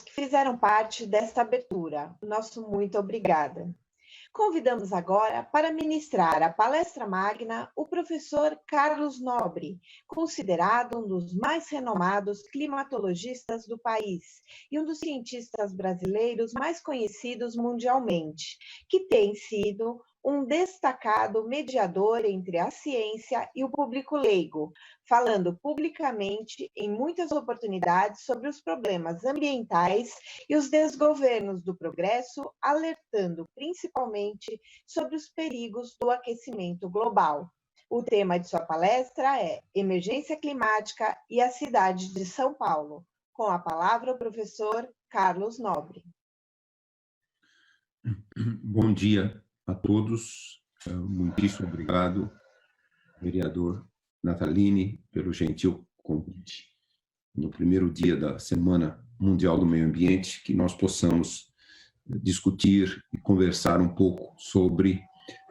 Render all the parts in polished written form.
que fizeram parte desta abertura. Nosso muito obrigada. Convidamos agora para ministrar a palestra magna o professor Carlos Nobre, considerado um dos mais renomados climatologistas do país e um dos cientistas brasileiros mais conhecidos mundialmente, que tem sido um destacado mediador entre a ciência e o público leigo, falando publicamente em muitas oportunidades sobre os problemas ambientais e os desgovernos do progresso, alertando principalmente sobre os perigos do aquecimento global. O tema de sua palestra é Emergência Climática e a Cidade de São Paulo. Com a palavra, o professor Carlos Nobre. Bom dia a todos. Muitíssimo obrigado, vereador Nataline, pelo gentil convite. No primeiro dia da Semana Mundial do Meio Ambiente, que nós possamos discutir e conversar um pouco sobre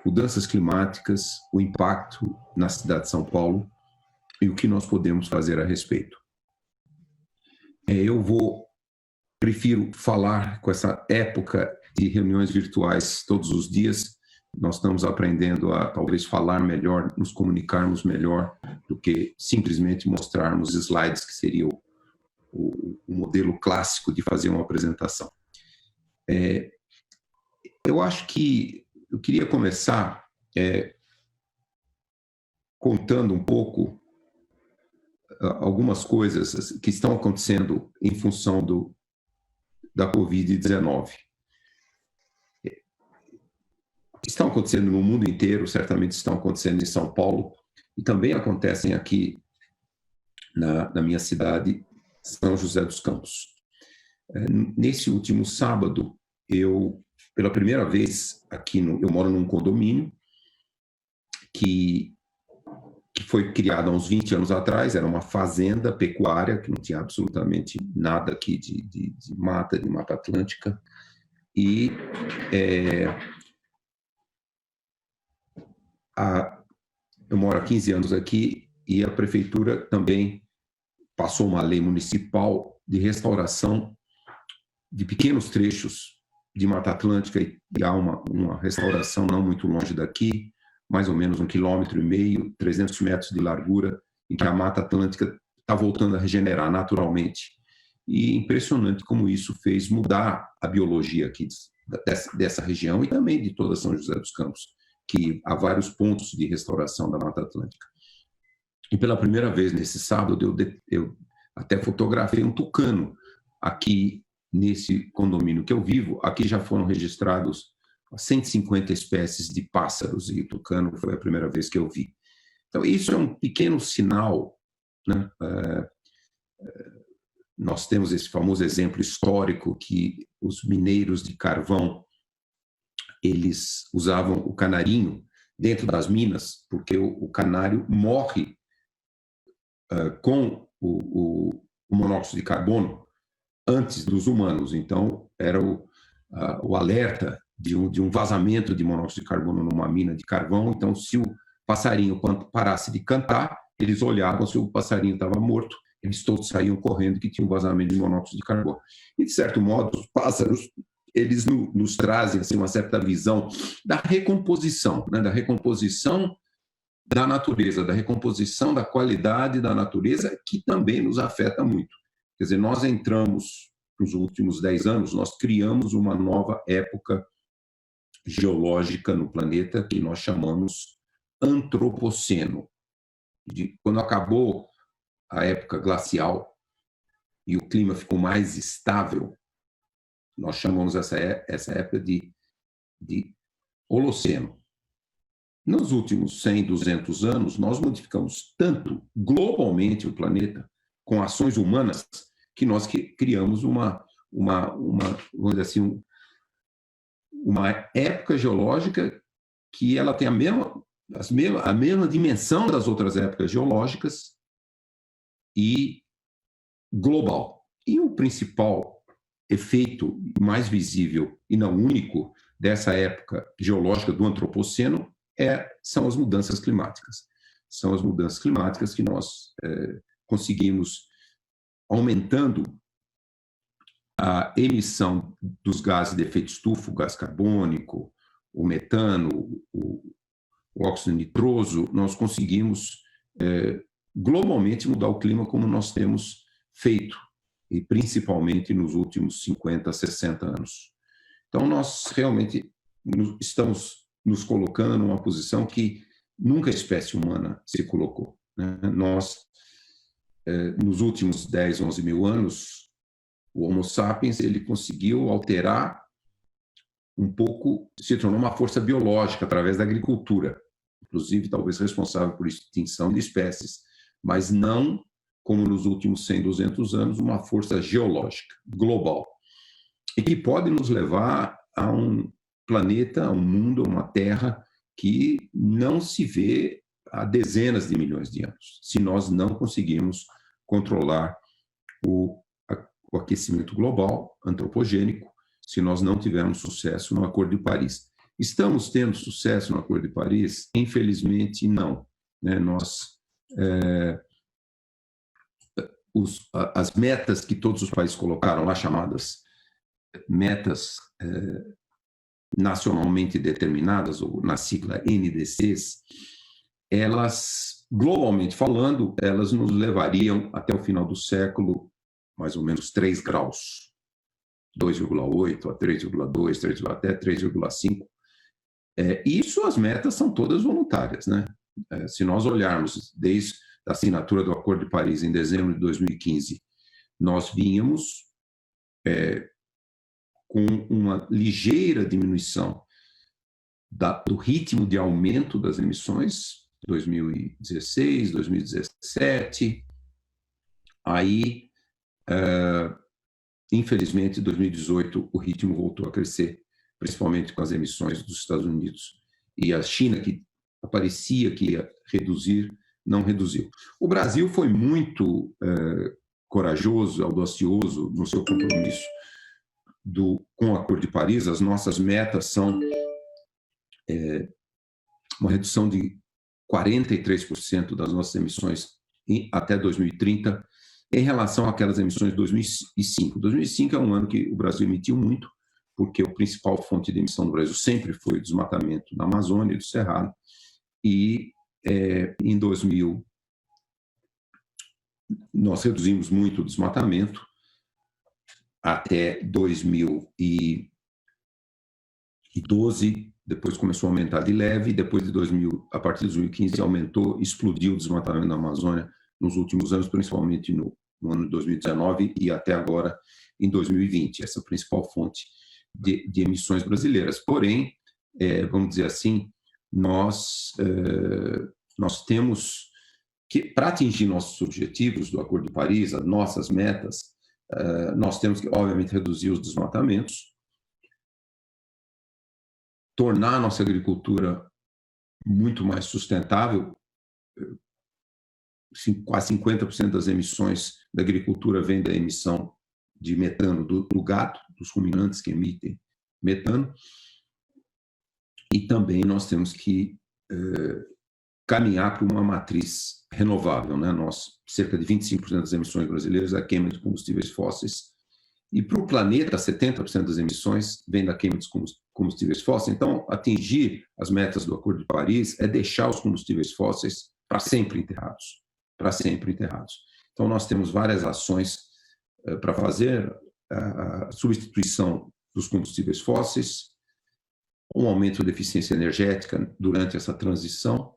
mudanças climáticas, o impacto na cidade de São Paulo e o que nós podemos fazer a respeito. Prefiro falar com essa época de reuniões virtuais todos os dias. Nós estamos aprendendo a talvez falar melhor, nos comunicarmos melhor, do que simplesmente mostrarmos slides, que seria o modelo clássico de fazer uma apresentação. Eu acho que eu queria começar contando um pouco algumas coisas que estão acontecendo em função da Covid-19. Estão acontecendo no mundo inteiro, certamente estão acontecendo em São Paulo, e também acontecem aqui na minha cidade, São José dos Campos. Nesse último sábado, pela primeira vez aqui, eu moro num condomínio que foi criado há uns 20 anos atrás, era uma fazenda pecuária, que não tinha absolutamente nada aqui de Mata Atlântica, e eu moro há 15 anos aqui, e a prefeitura também passou uma lei municipal de restauração de pequenos trechos de Mata Atlântica, e há uma restauração não muito longe daqui, mais ou menos 1,5 km, 300 metros de largura, em que a Mata Atlântica está voltando a regenerar naturalmente. E impressionante como isso fez mudar a biologia aqui dessa região e também de toda São José dos Campos, que há vários pontos de restauração da Mata Atlântica. E pela primeira vez nesse sábado, eu até fotografei um tucano aqui nesse condomínio que eu vivo. Aqui já foram registrados 150 espécies de pássaros, e o tucano foi a primeira vez que eu vi. Então, isso é um pequeno sinal, né? Nós temos esse famoso exemplo histórico que os mineiros de carvão, eles usavam o canarinho dentro das minas, porque o canário morre com o monóxido de carbono antes dos humanos. Então, era o alerta de um vazamento de monóxido de carbono numa mina de carvão. Então, se o passarinho, quando parasse de cantar, eles olhavam, se o passarinho estava morto, eles todos saíam correndo que tinha um vazamento de monóxido de carbono. E, de certo modo, os pássaros, eles nos trazem assim, uma certa visão da recomposição, né? Da recomposição da natureza, da recomposição da qualidade da natureza, que também nos afeta muito. Quer dizer, nós entramos, nos últimos 10 anos, nós criamos uma nova época geológica no planeta que nós chamamos antropoceno. Quando acabou a época glacial e o clima ficou mais estável, nós chamamos essa época de Holoceno. Nos últimos 100, 200 anos, nós modificamos tanto globalmente o planeta com ações humanas que nós criamos vamos dizer assim, uma época geológica que ela tem a mesma dimensão das outras épocas geológicas e global. E o principal efeito mais visível e não único dessa época geológica do antropoceno são as mudanças climáticas. São as mudanças climáticas que nós conseguimos, aumentando a emissão dos gases de efeito estufa, o gás carbônico, o metano, o óxido nitroso, nós conseguimos globalmente mudar o clima como nós temos feito, e principalmente nos últimos 50, 60 anos. Então, nós realmente estamos nos colocando numa posição que nunca a espécie humana se colocou, né? Nós, nos últimos 10, 11 mil anos, o Homo sapiens ele conseguiu alterar um pouco, se tornou uma força biológica através da agricultura, inclusive talvez responsável por extinção de espécies, mas não, como nos últimos 100, 200 anos, uma força geológica global, e que pode nos levar a um planeta, a um mundo, a uma Terra que não se vê há dezenas de milhões de anos, se nós não conseguirmos controlar o aquecimento global, antropogênico, se nós não tivermos sucesso no Acordo de Paris. Estamos tendo sucesso no Acordo de Paris? Infelizmente, não, né? As metas que todos os países colocaram lá, chamadas metas nacionalmente determinadas, ou na sigla NDCs, elas, globalmente falando, elas nos levariam até o final do século mais ou menos 3 graus, 2,8 a 3,2, até 3,5. Isso, as metas são todas voluntárias, né? Se nós olharmos desde a assinatura do Acordo de Paris em dezembro de 2015, nós vínhamos com uma ligeira diminuição do ritmo de aumento das emissões, 2016, 2017, aí, infelizmente, em 2018, o ritmo voltou a crescer, principalmente com as emissões dos Estados Unidos. E a China, que parecia que ia reduzir, não reduziu. O Brasil foi muito corajoso, audacioso no seu compromisso com o Acordo de Paris. As nossas metas são uma redução de 43% das nossas emissões até 2030, em relação àquelas emissões de 2005. 2005 é um ano que o Brasil emitiu muito, porque a principal fonte de emissão do Brasil sempre foi o desmatamento da Amazônia e do Cerrado, e em 2000 nós reduzimos muito o desmatamento até 2012, depois começou a aumentar de leve, depois de 2000, a partir de 2015 aumentou, explodiu o desmatamento da Amazônia nos últimos anos, principalmente no ano de 2019 e até agora em 2020, essa é a principal fonte de emissões brasileiras. Porém, vamos dizer assim, nós temos que, para atingir nossos objetivos do Acordo de Paris, as nossas metas, nós temos que, obviamente, reduzir os desmatamentos, tornar a nossa agricultura muito mais sustentável. Quase 50% das emissões da agricultura vem da emissão de metano do gado, dos ruminantes que emitem metano. E também nós temos que caminhar para uma matriz renovável, né? Cerca de 25% das emissões brasileiras é a queima de combustíveis fósseis. E para o planeta, 70% das emissões vem da queima de combustíveis fósseis. Então, atingir as metas do Acordo de Paris é deixar os combustíveis fósseis para sempre enterrados. Para sempre enterrados. Então, nós temos várias ações para fazer: a substituição dos combustíveis fósseis, um aumento da eficiência energética durante essa transição,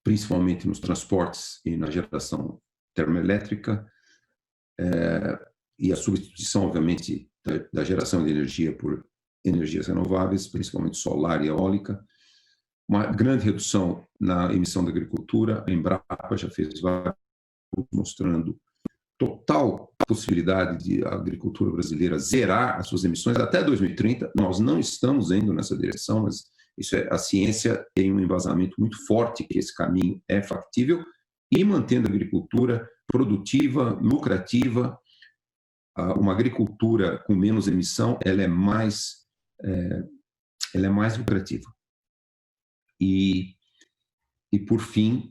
principalmente nos transportes e na geração termoelétrica, e a substituição, obviamente, da geração de energia por energias renováveis, principalmente solar e eólica, uma grande redução na emissão da agricultura. A Embrapa já fez vários mostrando total possibilidade de a agricultura brasileira zerar as suas emissões até 2030. Nós não estamos indo nessa direção, mas a ciência tem um embasamento muito forte que esse caminho é factível, e mantendo a agricultura produtiva, lucrativa. Uma agricultura com menos emissão, ela é mais lucrativa. E por fim,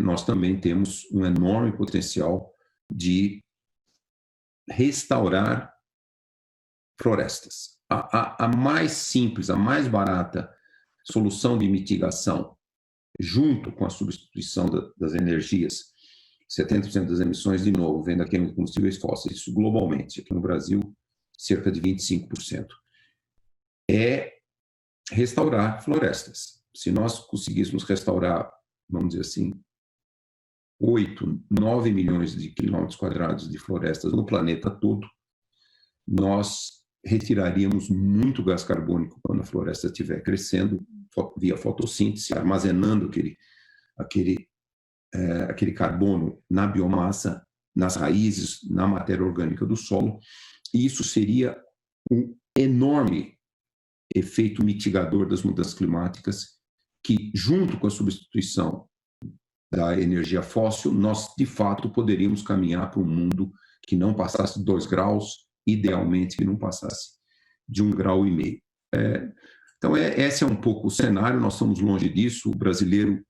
nós também temos um enorme potencial de restaurar florestas. A mais simples, a mais barata solução de mitigação, junto com a substituição das energias, 70% das emissões, de novo, vem da queima de combustíveis fósseis, isso globalmente, aqui no Brasil, cerca de 25%, é restaurar florestas. Se nós conseguíssemos restaurar, vamos dizer assim, 8, 9 milhões de quilômetros quadrados de florestas no planeta todo, nós retiraríamos muito gás carbônico quando a floresta estiver crescendo via fotossíntese, armazenando aquele carbono na biomassa, nas raízes, na matéria orgânica do solo. E isso seria um enorme efeito mitigador das mudanças climáticas que, junto com a substituição da energia fóssil, nós, de fato, poderíamos caminhar para um mundo que não passasse de 2 graus, idealmente que não passasse de 1,5 graus. Então, esse é um pouco o cenário, nós estamos longe disso. O brasileiro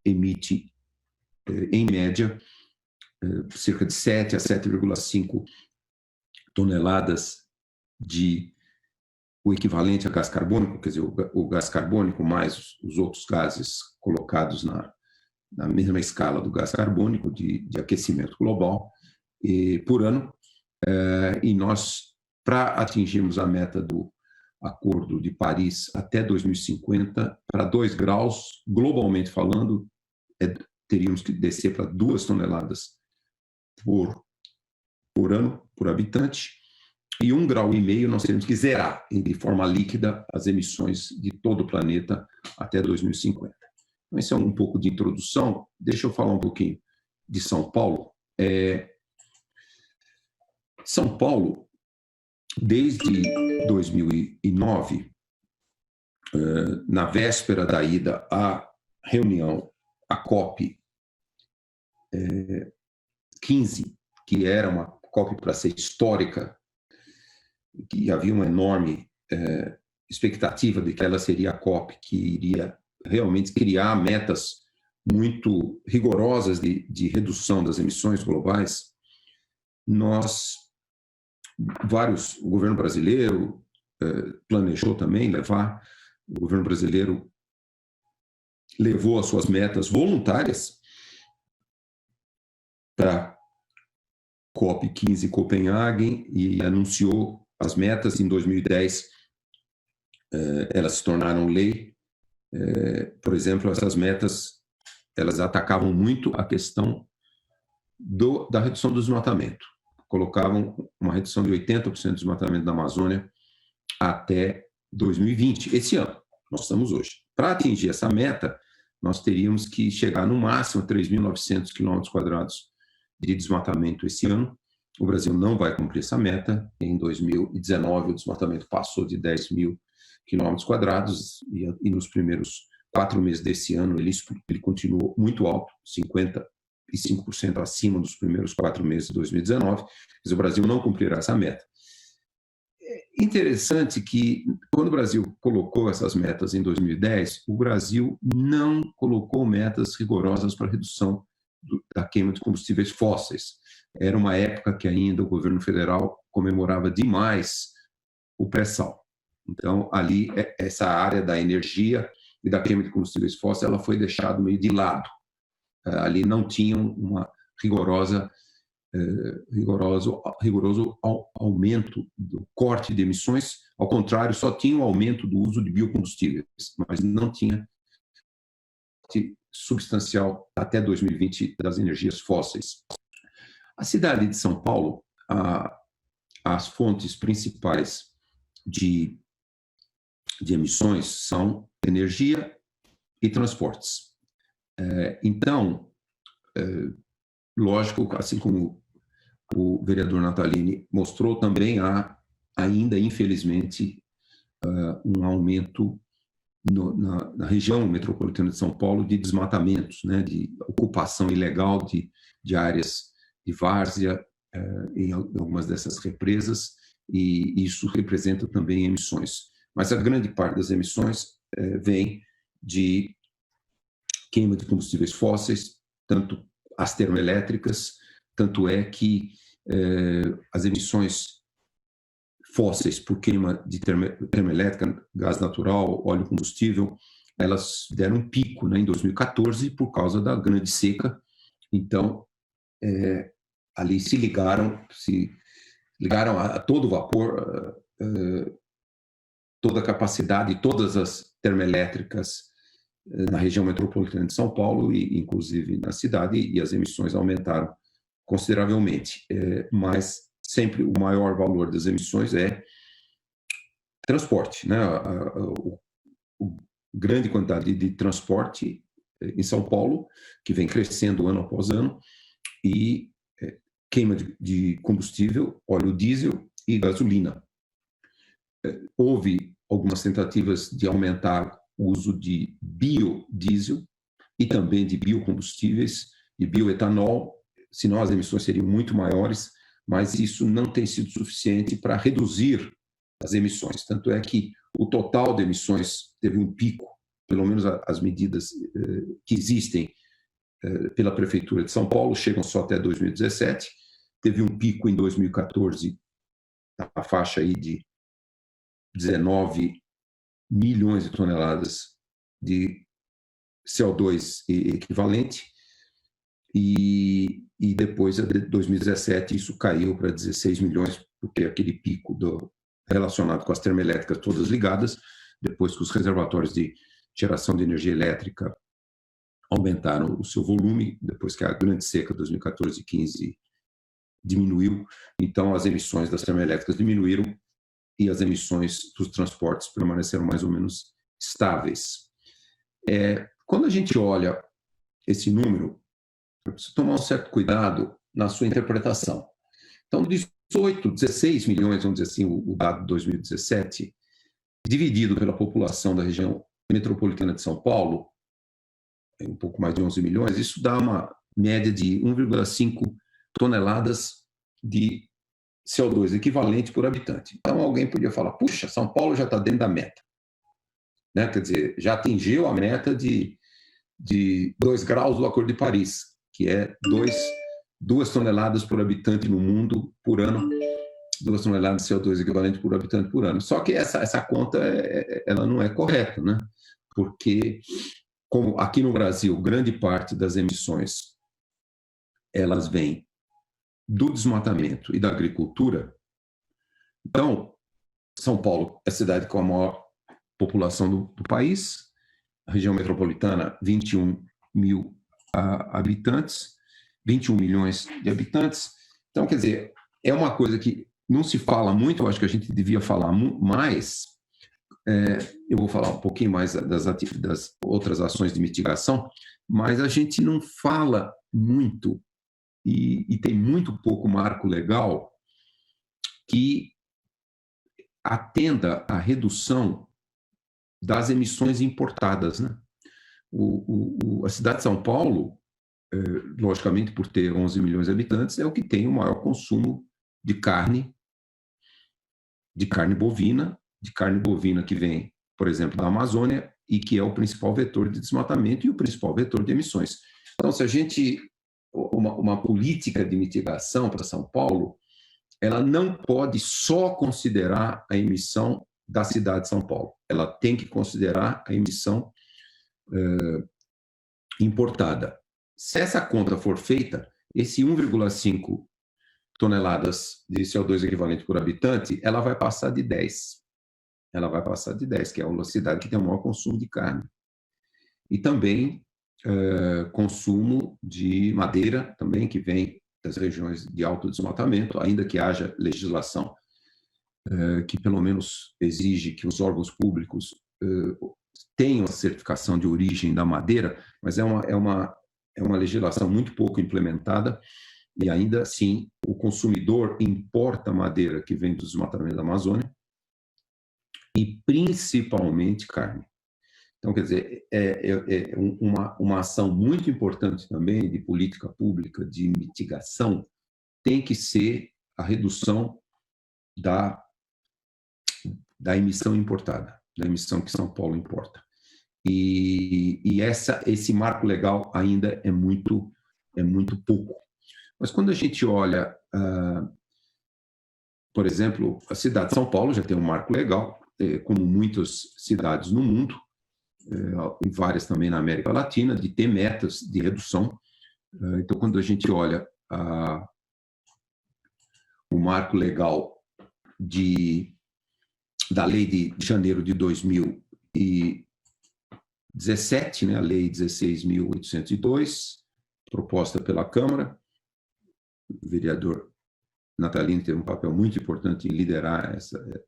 emite, em média, cerca de 7 a 7,5 toneladas de o equivalente a gás carbônico, quer dizer, o gás carbônico mais os outros gases colocados na mesma escala do gás carbônico de aquecimento global por ano. E nós, para atingirmos a meta do Acordo de Paris até 2050, para 2 graus, globalmente falando, teríamos que descer para 2 toneladas por ano, por habitante, e 1,5 graus nós teríamos que zerar de forma líquida as emissões de todo o planeta até 2050. Então, esse é um pouco de introdução. Deixa eu falar um pouquinho de São Paulo. São Paulo, desde 2009, na véspera da ida à reunião, a COP 15, que era uma COP para ser histórica, que havia uma enorme expectativa de que ela seria a COP que iria realmente criar metas muito rigorosas de redução das emissões globais. O governo brasileiro planejou também levar, o governo brasileiro levou as suas metas voluntárias para COP 15 Copenhague e anunciou as metas. Em 2010, elas se tornaram lei. Por exemplo, essas metas, elas atacavam muito a questão da redução do desmatamento. Colocavam uma redução de 80% do desmatamento da Amazônia até 2020, esse ano, nós estamos hoje. Para atingir essa meta, nós teríamos que chegar no máximo a 3.900 quilômetros quadrados de desmatamento esse ano. O Brasil não vai cumprir essa meta. Em 2019, o desmatamento passou de 10 mil quilômetros quadrados e nos primeiros 4 meses desse ano ele continuou muito alto, 55% acima dos primeiros 4 meses de 2019. Mas o Brasil não cumprirá essa meta. É interessante que, quando o Brasil colocou essas metas em 2010, o Brasil não colocou metas rigorosas para a redução da queima de combustíveis fósseis. Era uma época que ainda o governo federal comemorava demais o pré-sal. Então, ali, essa área da energia e da queima de combustíveis fósseis, ela foi deixada meio de lado. Ali não tinham uma rigoroso aumento do corte de emissões, ao contrário, só tinha um aumento do uso de biocombustíveis, mas não tinha substancial até 2020 das energias fósseis. A cidade de São Paulo, as fontes principais de emissões são energia e transportes. Então, lógico, assim como o vereador Natalini mostrou, também há ainda, infelizmente, um aumento na região metropolitana de São Paulo de desmatamentos, né, de ocupação ilegal de áreas de várzea em algumas dessas represas, e isso representa também emissões. Mas a grande parte das emissões vem de queima de combustíveis fósseis, tanto as termoelétricas, tanto é que as emissões fósseis por queima de termoelétrica, gás natural, óleo combustível, elas deram um pico, né, em 2014 por causa da grande seca. Então, ali se ligaram a todo vapor, toda a capacidade, todas as termoelétricas na região metropolitana de São Paulo e inclusive na cidade, e as emissões aumentaram consideravelmente. Mas sempre o maior valor das emissões é transporte, né? A grande quantidade de transporte em São Paulo, que vem crescendo ano após ano, e queima de combustível, óleo diesel e gasolina. Houve algumas tentativas de aumentar o uso de biodiesel e também de biocombustíveis, de bioetanol, senão as emissões seriam muito maiores, mas isso não tem sido suficiente para reduzir as emissões. Tanto é que o total de emissões teve um pico, pelo menos as medidas que existem pela Prefeitura de São Paulo chegam só até 2017, teve um pico em 2014, na faixa aí de 19 milhões de toneladas de CO2 equivalente, e depois, de 2017, isso caiu para 16 milhões, porque aquele pico relacionado com as termoelétricas todas ligadas, depois que os reservatórios de geração de energia elétrica aumentaram o seu volume, depois que a grande seca de 2014 e 2015 diminuiu, então as emissões das termoelétricas diminuíram e as emissões dos transportes permaneceram mais ou menos estáveis. Quando a gente olha esse número, precisa tomar um certo cuidado na sua interpretação. Então, 16 milhões, vamos dizer assim, o dado de 2017, dividido pela população da região metropolitana de São Paulo, um pouco mais de 11 milhões, isso dá uma média de 1,5 toneladas de CO2 equivalente por habitante. Então, alguém podia falar, puxa, São Paulo já está dentro da meta. Né? Quer dizer, já atingiu a meta de 2 graus do Acordo de Paris, que é 2 toneladas por habitante no mundo por ano, 2 toneladas de CO2 equivalente por habitante por ano. Só que essa conta ela não é correta, né? Porque, como aqui no Brasil, grande parte das emissões elas vêm do desmatamento e da agricultura. Então, São Paulo é a cidade com a maior população do país, a região metropolitana, 21 mil habitantes, 21 milhões de habitantes. Então, quer dizer, é uma coisa que não se fala muito, eu acho que a gente devia falar mais. Eu vou falar um pouquinho mais das outras ações de mitigação, mas a gente não fala muito e tem muito pouco marco legal que atenda à redução das emissões importadas, né? A cidade de São Paulo, logicamente por ter 11 milhões de habitantes, é o que tem o maior consumo de carne bovina que vem, por exemplo, da Amazônia e que é o principal vetor de desmatamento e o principal vetor de emissões. Então, se a gente... Uma política de mitigação para São Paulo, ela não pode só considerar a emissão da cidade de São Paulo. Ela tem que considerar a emissão importada. Se essa conta for feita, esse 1,5 toneladas de CO2 equivalente por habitante, ela vai passar de 10. Ela vai passar de 10, que é a cidade que tem o maior consumo de carne. E também consumo de madeira, também, que vem das regiões de alto desmatamento, ainda que haja legislação que pelo menos exige que os órgãos públicos tenham a certificação de origem da madeira, mas é uma legislação muito pouco implementada e ainda assim o consumidor importa madeira que vem do desmatamento da Amazônia e principalmente carne. Então, quer dizer, uma ação muito importante também de política pública de mitigação tem que ser a redução da emissão importada, da emissão que São Paulo importa. E esse marco legal ainda é muito pouco. Mas quando a gente olha, por exemplo, a cidade de São Paulo já tem um marco legal, como muitas cidades no mundo, e várias também na América Latina, de ter metas de redução. Então, quando a gente olha o marco legal da lei de janeiro de 2017, né, a lei 16.802, proposta pela Câmara, o vereador Natalino teve um papel muito importante em liderar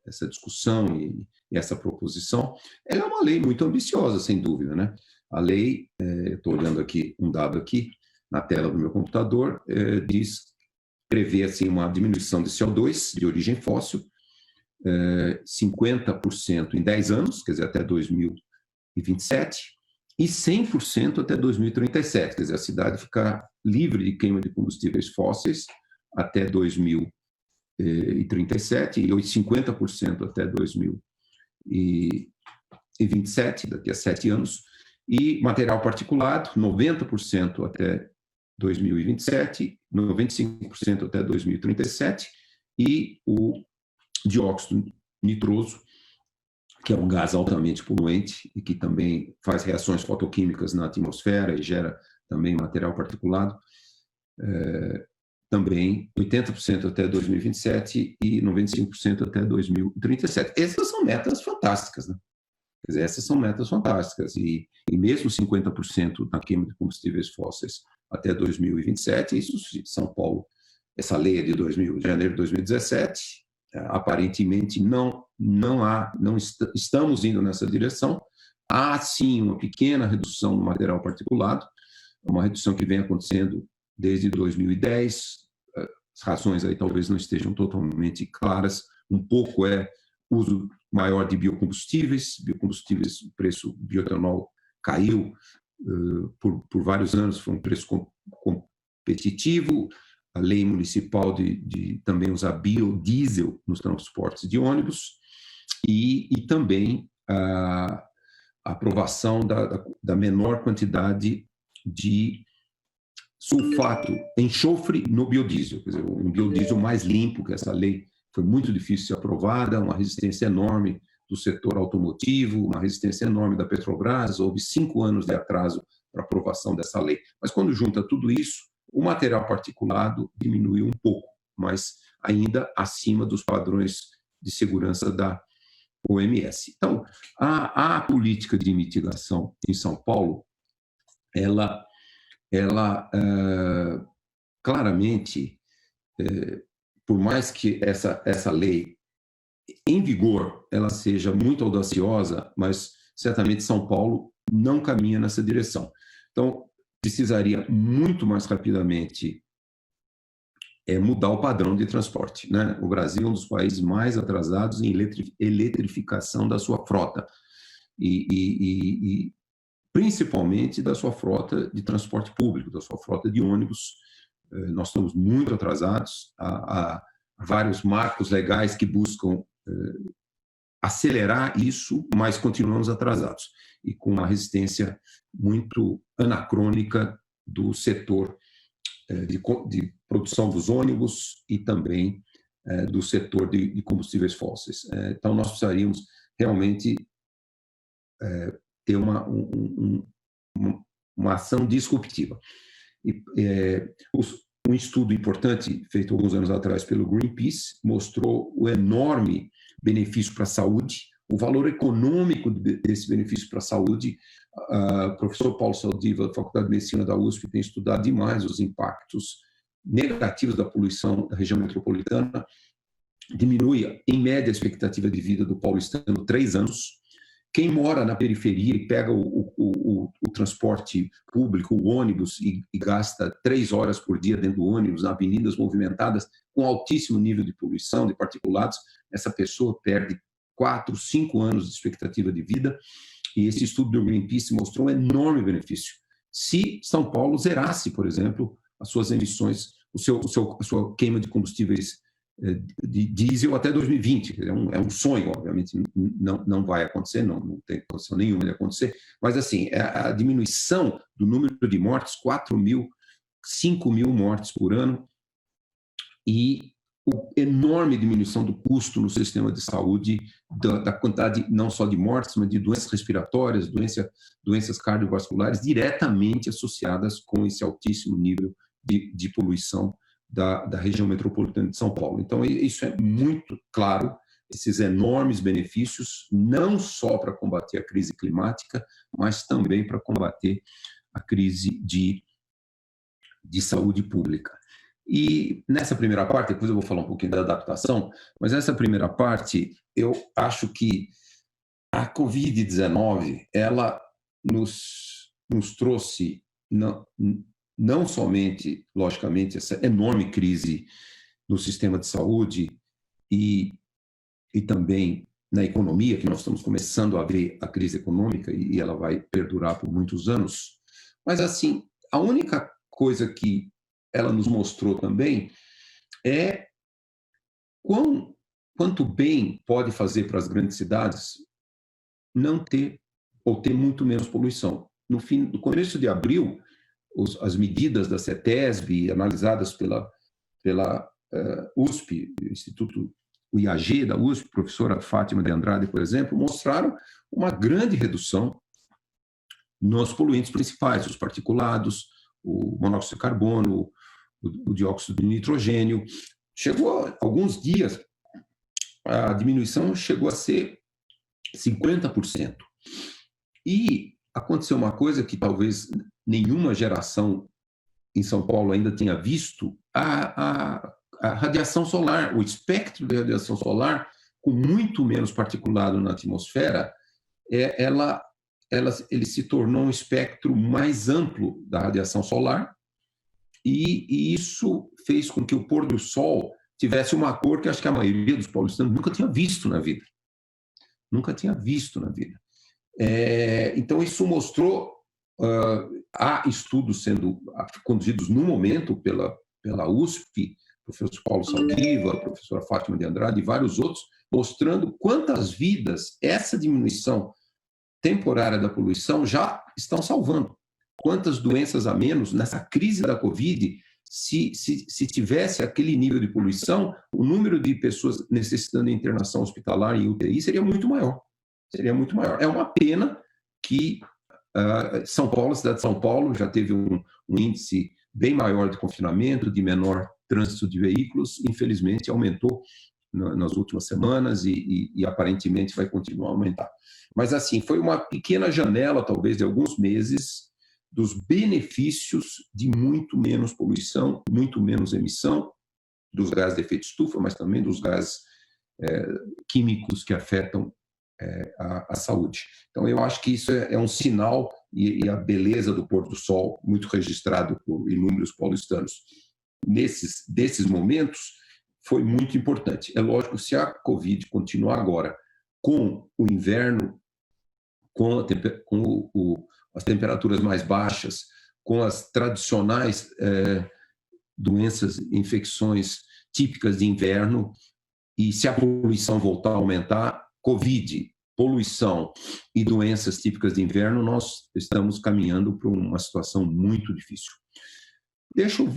essa discussão e essa proposição. Ela é uma lei muito ambiciosa, sem dúvida, né? A lei, estou olhando aqui um dado aqui na tela do meu computador, prevê assim, uma diminuição de CO2 de origem fóssil, 50% em 10 anos, quer dizer, até 2027, e 100% até 2037, quer dizer, a cidade ficar livre de queima de combustíveis fósseis até 2037 e 50% até 2027, daqui a 7 anos, e material particulado, 90% até 2027, 95% até 2037, e o dióxido nitroso, que é um gás altamente poluente e que também faz reações fotoquímicas na atmosfera e gera também material particulado, também 80% até 2027 e 95% até 2037. Essas são metas fantásticas, né? Quer dizer, essas são metas fantásticas. E mesmo 50% na queima de combustíveis fósseis até 2027, isso São Paulo, essa lei é de janeiro de 2017, aparentemente não estamos indo nessa direção. Há, sim, uma pequena redução no material particulado, uma redução que vem acontecendo desde 2010, as razões aí talvez não estejam totalmente claras, um pouco uso maior de biocombustíveis, o preço do bioetanol caiu por vários anos, foi um preço competitivo, a lei municipal de também usar biodiesel nos transportes de ônibus e também a aprovação da menor quantidade de sulfato, enxofre no biodiesel, quer dizer, um biodiesel mais limpo, que essa lei foi muito difícil de ser aprovada, uma resistência enorme do setor automotivo, uma resistência enorme da Petrobras, houve 5 anos de atraso para a aprovação dessa lei. Mas quando junta tudo isso, o material particulado diminuiu um pouco, mas ainda acima dos padrões de segurança da OMS. Então, a política de mitigação em São Paulo, ela claramente, por mais que essa lei em vigor ela seja muito audaciosa, mas certamente São Paulo não caminha nessa direção. Então, precisaria muito mais rapidamente mudar o padrão de transporte, né? O Brasil é um dos países mais atrasados em eletrificação da sua frota e principalmente da sua frota de transporte público, da sua frota de ônibus. Nós estamos muito atrasados, há vários marcos legais que buscam acelerar isso, mas continuamos atrasados e com uma resistência muito anacrônica do setor de produção dos ônibus e também do setor de combustíveis fósseis. Então, nós precisaríamos realmente ter uma ação disruptiva. Um estudo importante, feito alguns anos atrás pelo Greenpeace, mostrou o enorme benefício para a saúde, o valor econômico desse benefício para a saúde. O professor Paulo Saldiva, da Faculdade de Medicina da USP, tem estudado demais os impactos negativos da poluição da região metropolitana. Diminui, em média, a expectativa de vida do paulistano 3 anos. Quem mora na periferia e pega o transporte público, o ônibus, e gasta 3 horas por dia dentro do ônibus, em avenidas movimentadas, com altíssimo nível de poluição, de particulados, essa pessoa perde 4, 5 anos de expectativa de vida. E esse estudo do Greenpeace mostrou um enorme benefício. Se São Paulo zerasse, por exemplo, as suas emissões, a sua queima de combustíveis de diesel até 2020. É um sonho, obviamente, não vai acontecer, não tem condição nenhuma de acontecer, mas assim, a diminuição do número de mortes, 4 mil 5.000 mortes por ano e a enorme diminuição do custo no sistema de saúde, da quantidade não só de mortes, mas de doenças respiratórias, doenças cardiovasculares, diretamente associadas com esse altíssimo nível de poluição da região metropolitana de São Paulo. Então, isso é muito claro, esses enormes benefícios, não só para combater a crise climática, mas também para combater a crise de saúde pública. E nessa primeira parte, depois eu vou falar um pouquinho da adaptação, mas nessa primeira parte, eu acho que a Covid-19, ela nos trouxe não somente, logicamente, essa enorme crise no sistema de saúde e também na economia, que nós estamos começando a ver a crise econômica e ela vai perdurar por muitos anos, mas assim, a única coisa que ela nos mostrou também é quanto bem pode fazer para as grandes cidades não ter ou ter muito menos poluição. No começo de abril, as medidas da CETESB, analisadas pela USP, o IAG da USP, professora Fátima de Andrade, por exemplo, mostraram uma grande redução nos poluentes principais, os particulados, o monóxido de carbono, o dióxido de nitrogênio. Chegou a alguns dias, a diminuição chegou a ser 50%. E aconteceu uma coisa que talvez nenhuma geração em São Paulo ainda tenha visto, a radiação solar, o espectro de radiação solar, com muito menos particulado na atmosfera, ele se tornou um espectro mais amplo da radiação solar, e isso fez com que o pôr do sol tivesse uma cor que acho que a maioria dos paulistanos nunca tinha visto na vida. Nunca tinha visto na vida. Então, isso mostrou, há estudos sendo conduzidos no momento pela USP, professor Paulo Saldiva, professora Fátima de Andrade e vários outros, mostrando quantas vidas essa diminuição temporária da poluição já estão salvando. Quantas doenças a menos nessa crise da Covid, se tivesse aquele nível de poluição, o número de pessoas necessitando de internação hospitalar e UTI seria muito maior. Seria muito maior. É uma pena que São Paulo, a cidade de São Paulo, já teve um índice bem maior de confinamento, de menor trânsito de veículos, infelizmente aumentou nas últimas semanas e aparentemente vai continuar a aumentar. Mas assim, foi uma pequena janela, talvez de alguns meses, dos benefícios de muito menos poluição, muito menos emissão dos gases de efeito estufa, mas também dos gases químicos que afetam a saúde. Então, eu acho que isso é um sinal e a beleza do pôr do sol, muito registrado por inúmeros paulistanos. Desses momentos, foi muito importante. É lógico, se a Covid continuar agora com o inverno, com as temperaturas mais baixas, com as tradicionais doenças, infecções típicas de inverno, e se a poluição voltar a aumentar, Covid, poluição e doenças típicas de inverno, nós estamos caminhando para uma situação muito difícil. Deixa eu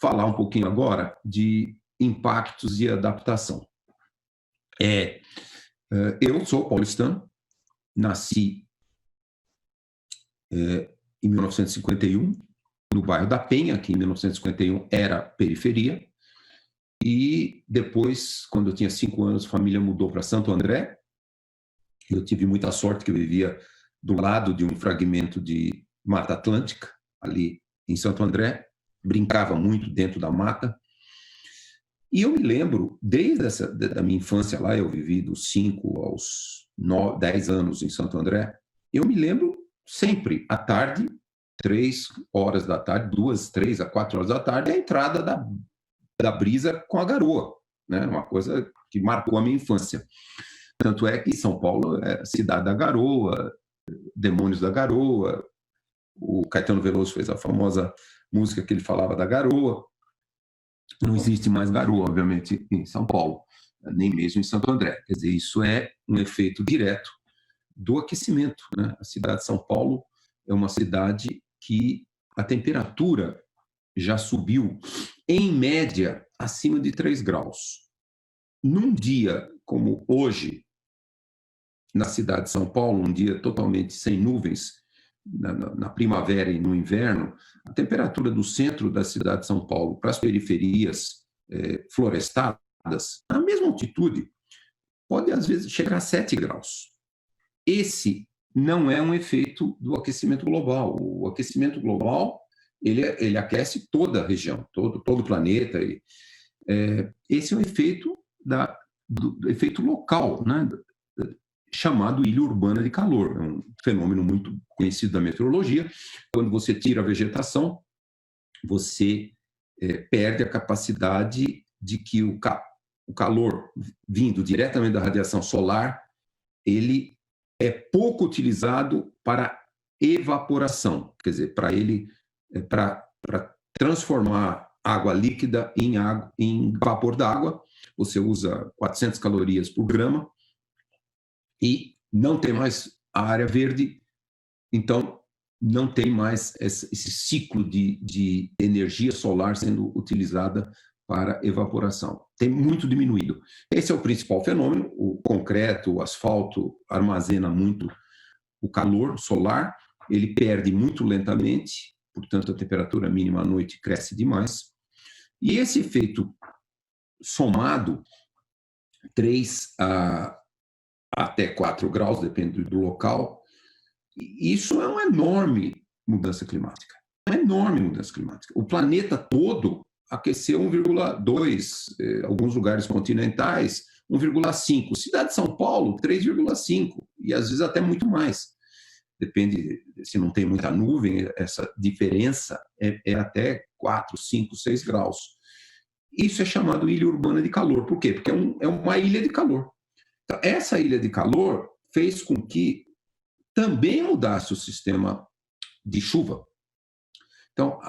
falar um pouquinho agora de impactos e adaptação. Eu sou paulistano, nasci em 1951, no bairro da Penha, que em 1951 era periferia, e depois, quando eu tinha 5 anos, a família mudou para Santo André. Eu tive muita sorte que eu vivia do lado de um fragmento de Mata Atlântica, ali em Santo André, brincava muito dentro da mata. E eu me lembro, desde da minha infância lá, eu vivi dos 5 aos 10 anos em Santo André, eu me lembro sempre, à tarde, 3 horas da tarde, 2, 3 a 4 horas da tarde, a entrada da brisa com a garoa, né? Uma coisa que marcou a minha infância. Tanto é que São Paulo é a cidade da garoa, Demônios da Garoa, o Caetano Veloso fez a famosa música que ele falava da garoa. Não existe mais garoa, obviamente, em São Paulo, nem mesmo em Santo André. Quer dizer, isso é um efeito direto do aquecimento, né? A cidade de São Paulo é uma cidade que a temperatura já subiu, em média, acima de 3 graus. Num dia como hoje, na cidade de São Paulo, um dia totalmente sem nuvens, na primavera e no inverno, a temperatura do centro da cidade de São Paulo para as periferias florestadas, na mesma altitude, pode às vezes chegar a 7 graus. Esse não é um efeito do aquecimento global. O aquecimento global, ele aquece toda a região, todo o planeta. Esse é um efeito do efeito local, né? Chamado ilha urbana de calor. É um fenômeno muito conhecido da meteorologia. Quando você tira a vegetação, você perde a capacidade de que o calor vindo diretamente da radiação solar, ele é pouco utilizado para evaporação, quer dizer, para transformar água líquida em vapor d'água, você usa 400 calorias por grama, e não tem mais a área verde, então não tem mais esse ciclo de energia solar sendo utilizada para evaporação. Tem muito diminuído. Esse é o principal fenômeno. O concreto, o asfalto armazena muito o calor solar, ele perde muito lentamente, portanto a temperatura mínima à noite cresce demais. E esse efeito somado, 3 até 4 graus, depende do local, isso é uma enorme mudança climática. Uma enorme mudança climática. O planeta todo aqueceu 1,2, alguns lugares continentais, 1,5. Cidade de São Paulo, 3,5, e às vezes até muito mais. Depende, se não tem muita nuvem, essa diferença é até 4, 5, 6 graus. Isso é chamado ilha urbana de calor. Por quê? Porque é uma ilha de calor. Então, essa ilha de calor fez com que também mudasse o sistema de chuva. Então,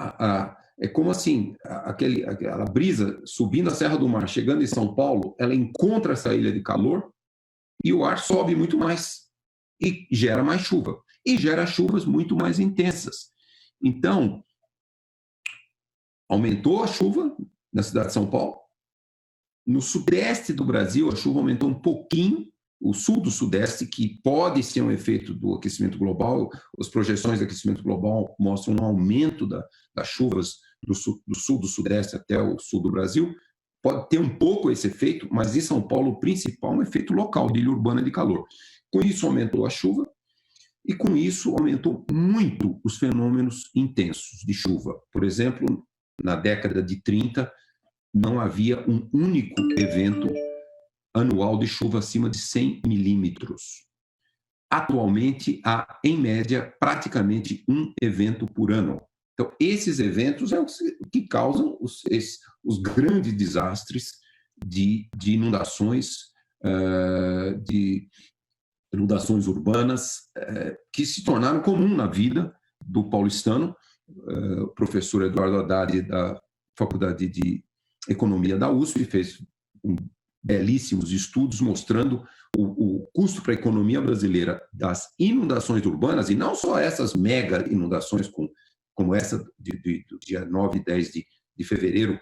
é como assim, aquela brisa subindo a Serra do Mar, chegando em São Paulo, ela encontra essa ilha de calor e o ar sobe muito mais e gera mais chuva. E gera chuvas muito mais intensas. Então, aumentou a chuva na cidade de São Paulo. No sudeste do Brasil, a chuva aumentou um pouquinho. O sul do sudeste, que pode ser um efeito do aquecimento global, as projeções do aquecimento global mostram um aumento das chuvas do sul do sudeste até o sul do Brasil, pode ter um pouco esse efeito, mas em São Paulo o principal é um efeito local, de ilha urbana de calor. Com isso aumentou a chuva e com isso aumentou muito os fenômenos intensos de chuva. Por exemplo, na década de 30, não havia um único evento anual de chuva acima de 100 milímetros. Atualmente, há, em média, praticamente um evento por ano. Então, esses eventos é o que causam os grandes desastres de inundações, de inundações urbanas, que se tornaram comum na vida do paulistano. O professor Eduardo Haddad, da Faculdade de Economia da USP, fez belíssimos estudos mostrando o custo para a economia brasileira das inundações urbanas, e não só essas mega inundações como essa do dia 9 e 10 de fevereiro,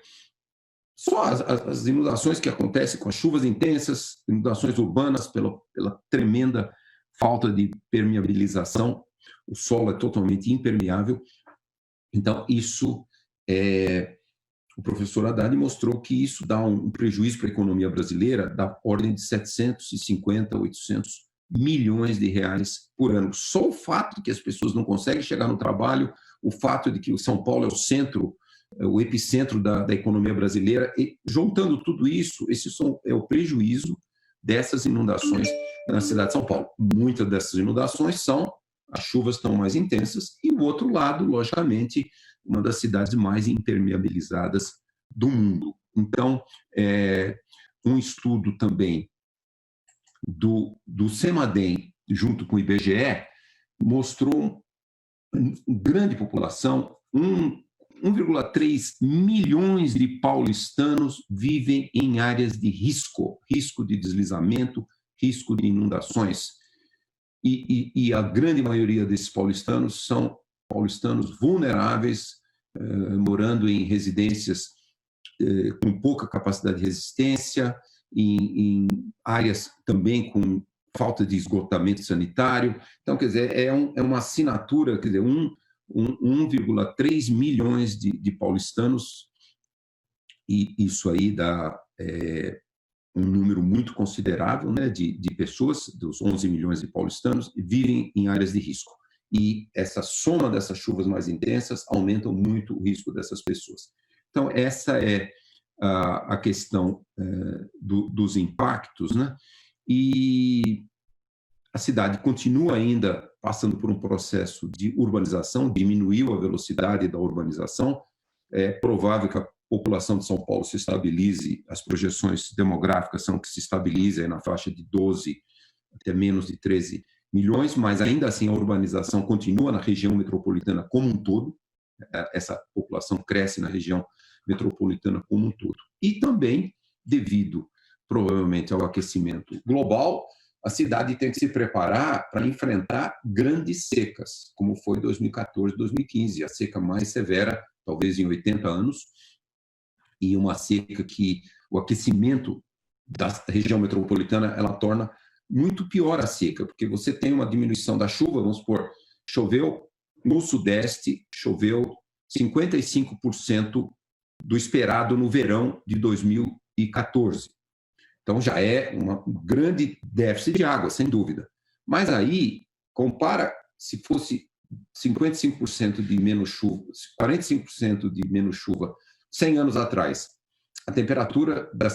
só as inundações que acontecem com as chuvas intensas, inundações urbanas pela tremenda falta de permeabilização, o solo é totalmente impermeável. Então, isso o professor Haddad mostrou que isso dá um prejuízo para a economia brasileira da ordem de 750, 800 milhões de reais por ano. Só o fato de que as pessoas não conseguem chegar no trabalho, o fato de que o São Paulo é o centro, o epicentro da economia brasileira, e juntando tudo isso, esse é o prejuízo dessas inundações na cidade de São Paulo. Muitas dessas inundações as chuvas estão mais intensas, e o outro lado, logicamente, uma das cidades mais impermeabilizadas do mundo. Então, um estudo também do CEMADEM, junto com o IBGE, mostrou uma grande população, 1,3 milhões de paulistanos vivem em áreas de risco de deslizamento, risco de inundações. E a grande maioria desses paulistanos são paulistanos vulneráveis, morando em residências com pouca capacidade de resistência, em áreas também com falta de esgotamento sanitário. Então, quer dizer, é uma assinatura, quer dizer, 1,3 milhões de paulistanos, e isso aí dá um número muito considerável, né, de pessoas, dos 11 milhões de paulistanos, vivem em áreas de risco. E essa soma dessas chuvas mais intensas aumentam muito o risco dessas pessoas. Então, essa é a questão dos impactos, né? E a cidade continua ainda passando por um processo de urbanização, diminuiu a velocidade da urbanização. É provável que a população de São Paulo se estabilize, as projeções demográficas são que se estabilize aí na faixa de 12 até menos de 13 milhões, mas ainda assim a urbanização continua na região metropolitana como um todo, essa população cresce na região metropolitana como um todo. E também, devido provavelmente ao aquecimento global, a cidade tem que se preparar para enfrentar grandes secas, como foi 2014, 2015, a seca mais severa, talvez em 80 anos, e uma seca que o aquecimento da região metropolitana ela torna muito pior a seca, porque você tem uma diminuição da chuva, vamos supor, choveu no Sudeste, choveu 55% do esperado no verão de 2014. Então, já é um grande déficit de água, sem dúvida. Mas aí, compara se fosse 55% de menos chuva, 45% de menos chuva 100 anos atrás, a temperatura da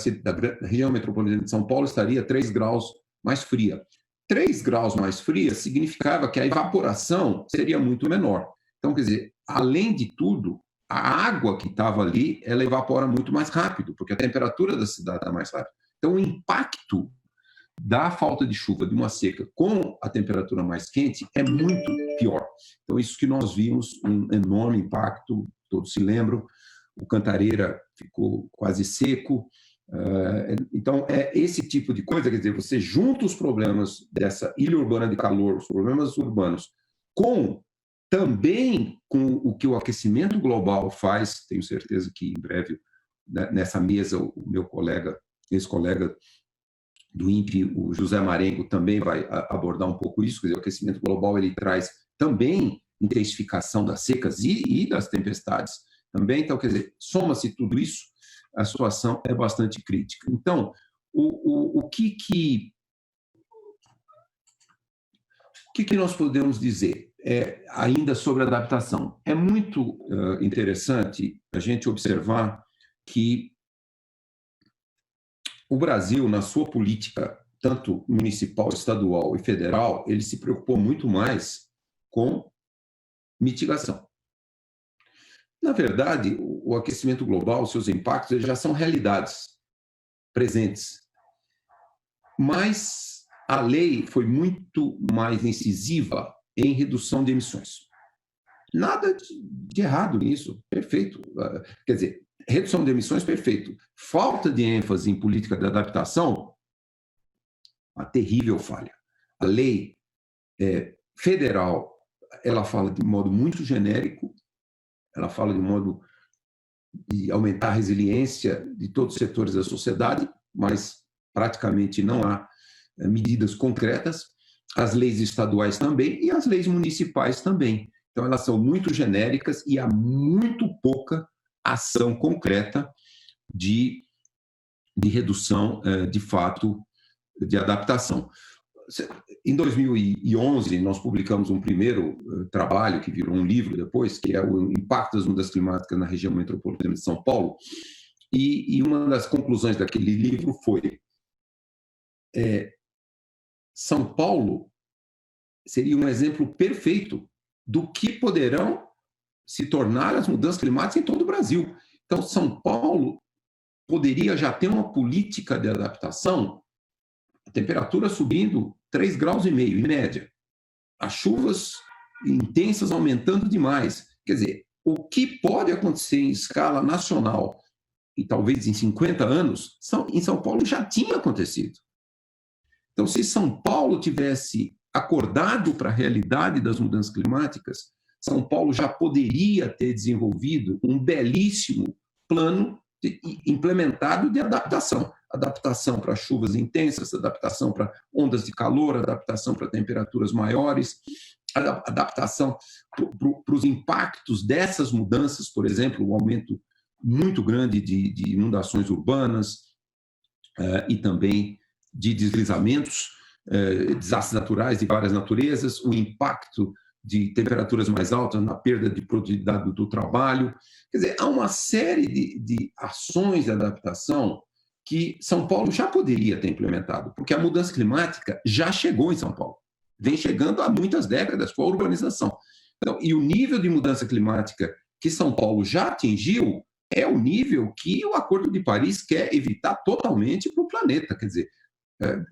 região metropolitana de São Paulo estaria 3 graus mais fria. 3 graus mais fria significava que a evaporação seria muito menor. Então, quer dizer, além de tudo, a água que estava ali, ela evapora muito mais rápido, porque a temperatura da cidade está mais rápida. Então, o impacto da falta de chuva, de uma seca com a temperatura mais quente, é muito pior. Então, isso que nós vimos, um enorme impacto, todos se lembram, o Cantareira ficou quase seco. Então, é esse tipo de coisa, quer dizer, você junta os problemas dessa ilha urbana de calor, os problemas urbanos, também com o que o aquecimento global faz. Tenho certeza que em breve, nessa mesa, o meu colega, ex-colega do INPE, o José Marengo, também vai abordar um pouco isso. Quer dizer, o aquecimento global ele traz também intensificação das secas e das tempestades também. Então, quer dizer, soma-se tudo isso, a situação é bastante crítica. Então, o que nós podemos dizer ainda sobre a adaptação? É muito interessante a gente observar que o Brasil, na sua política, tanto municipal, estadual e federal, ele se preocupou muito mais com mitigação. Na verdade, o aquecimento global, seus impactos, eles já são realidades presentes. Mas a lei foi muito mais incisiva em redução de emissões. Nada de errado nisso, perfeito. Quer dizer, redução de emissões, perfeito. Falta de ênfase em política de adaptação, uma terrível falha. A lei federal, ela fala de modo muito genérico, ela fala de modo de aumentar a resiliência de todos os setores da sociedade, mas praticamente não há medidas concretas. As leis estaduais também e as leis municipais também. Então, elas são muito genéricas e há muito pouca ação concreta de redução, de fato, de adaptação. Em 2011, nós publicamos um primeiro trabalho, que virou um livro depois, que é o Impacto das Mudanças Climáticas na Região Metropolitana de São Paulo, e uma das conclusões daquele livro foi São Paulo seria um exemplo perfeito do que poderão se tornar as mudanças climáticas em todo o Brasil. Então, São Paulo poderia já ter uma política de adaptação, a temperatura subindo 3,5 graus, em média, as chuvas intensas aumentando demais. Quer dizer, o que pode acontecer em escala nacional, e talvez em 50 anos, em São Paulo já tinha acontecido. Então, se São Paulo tivesse acordado para a realidade das mudanças climáticas, São Paulo já poderia ter desenvolvido um belíssimo plano implementado de adaptação. Adaptação para chuvas intensas, adaptação para ondas de calor, adaptação para temperaturas maiores, adaptação para os impactos dessas mudanças, por exemplo, o aumento muito grande de inundações urbanas e também de deslizamentos, desastres naturais de várias naturezas, o impacto de temperaturas mais altas na perda de produtividade do trabalho. Quer dizer, há uma série de ações de adaptação que São Paulo já poderia ter implementado, porque a mudança climática já chegou em São Paulo. Vem chegando há muitas décadas com a urbanização. Então, e o nível de mudança climática que São Paulo já atingiu é o nível que o Acordo de Paris quer evitar totalmente para o planeta. Quer dizer,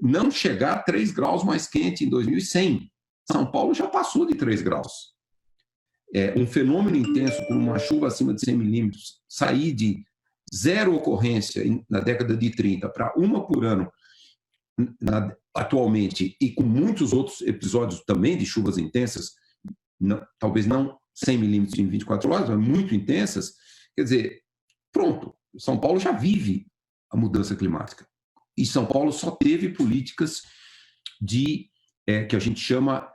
não chegar a 3 graus mais quente em 2100. São Paulo já passou de 3 graus. Um fenômeno intenso, como uma chuva acima de 100 milímetros, sair de zero ocorrência na década de 30 para uma por ano atualmente, e com muitos outros episódios também de chuvas intensas, talvez não 100 milímetros em 24 horas, mas muito intensas, quer dizer, pronto, São Paulo já vive a mudança climática. E São Paulo só teve políticas que a gente chama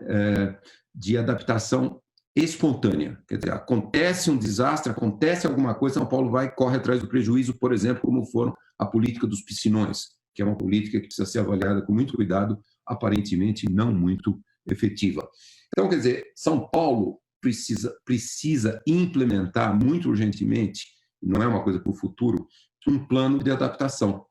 de adaptação espontânea. Quer dizer, acontece um desastre, acontece alguma coisa, São Paulo corre atrás do prejuízo, por exemplo, como foram a política dos piscinões, que é uma política que precisa ser avaliada com muito cuidado, aparentemente não muito efetiva. Então, quer dizer, São Paulo precisa implementar muito urgentemente, não é uma coisa para o futuro, um plano de adaptação.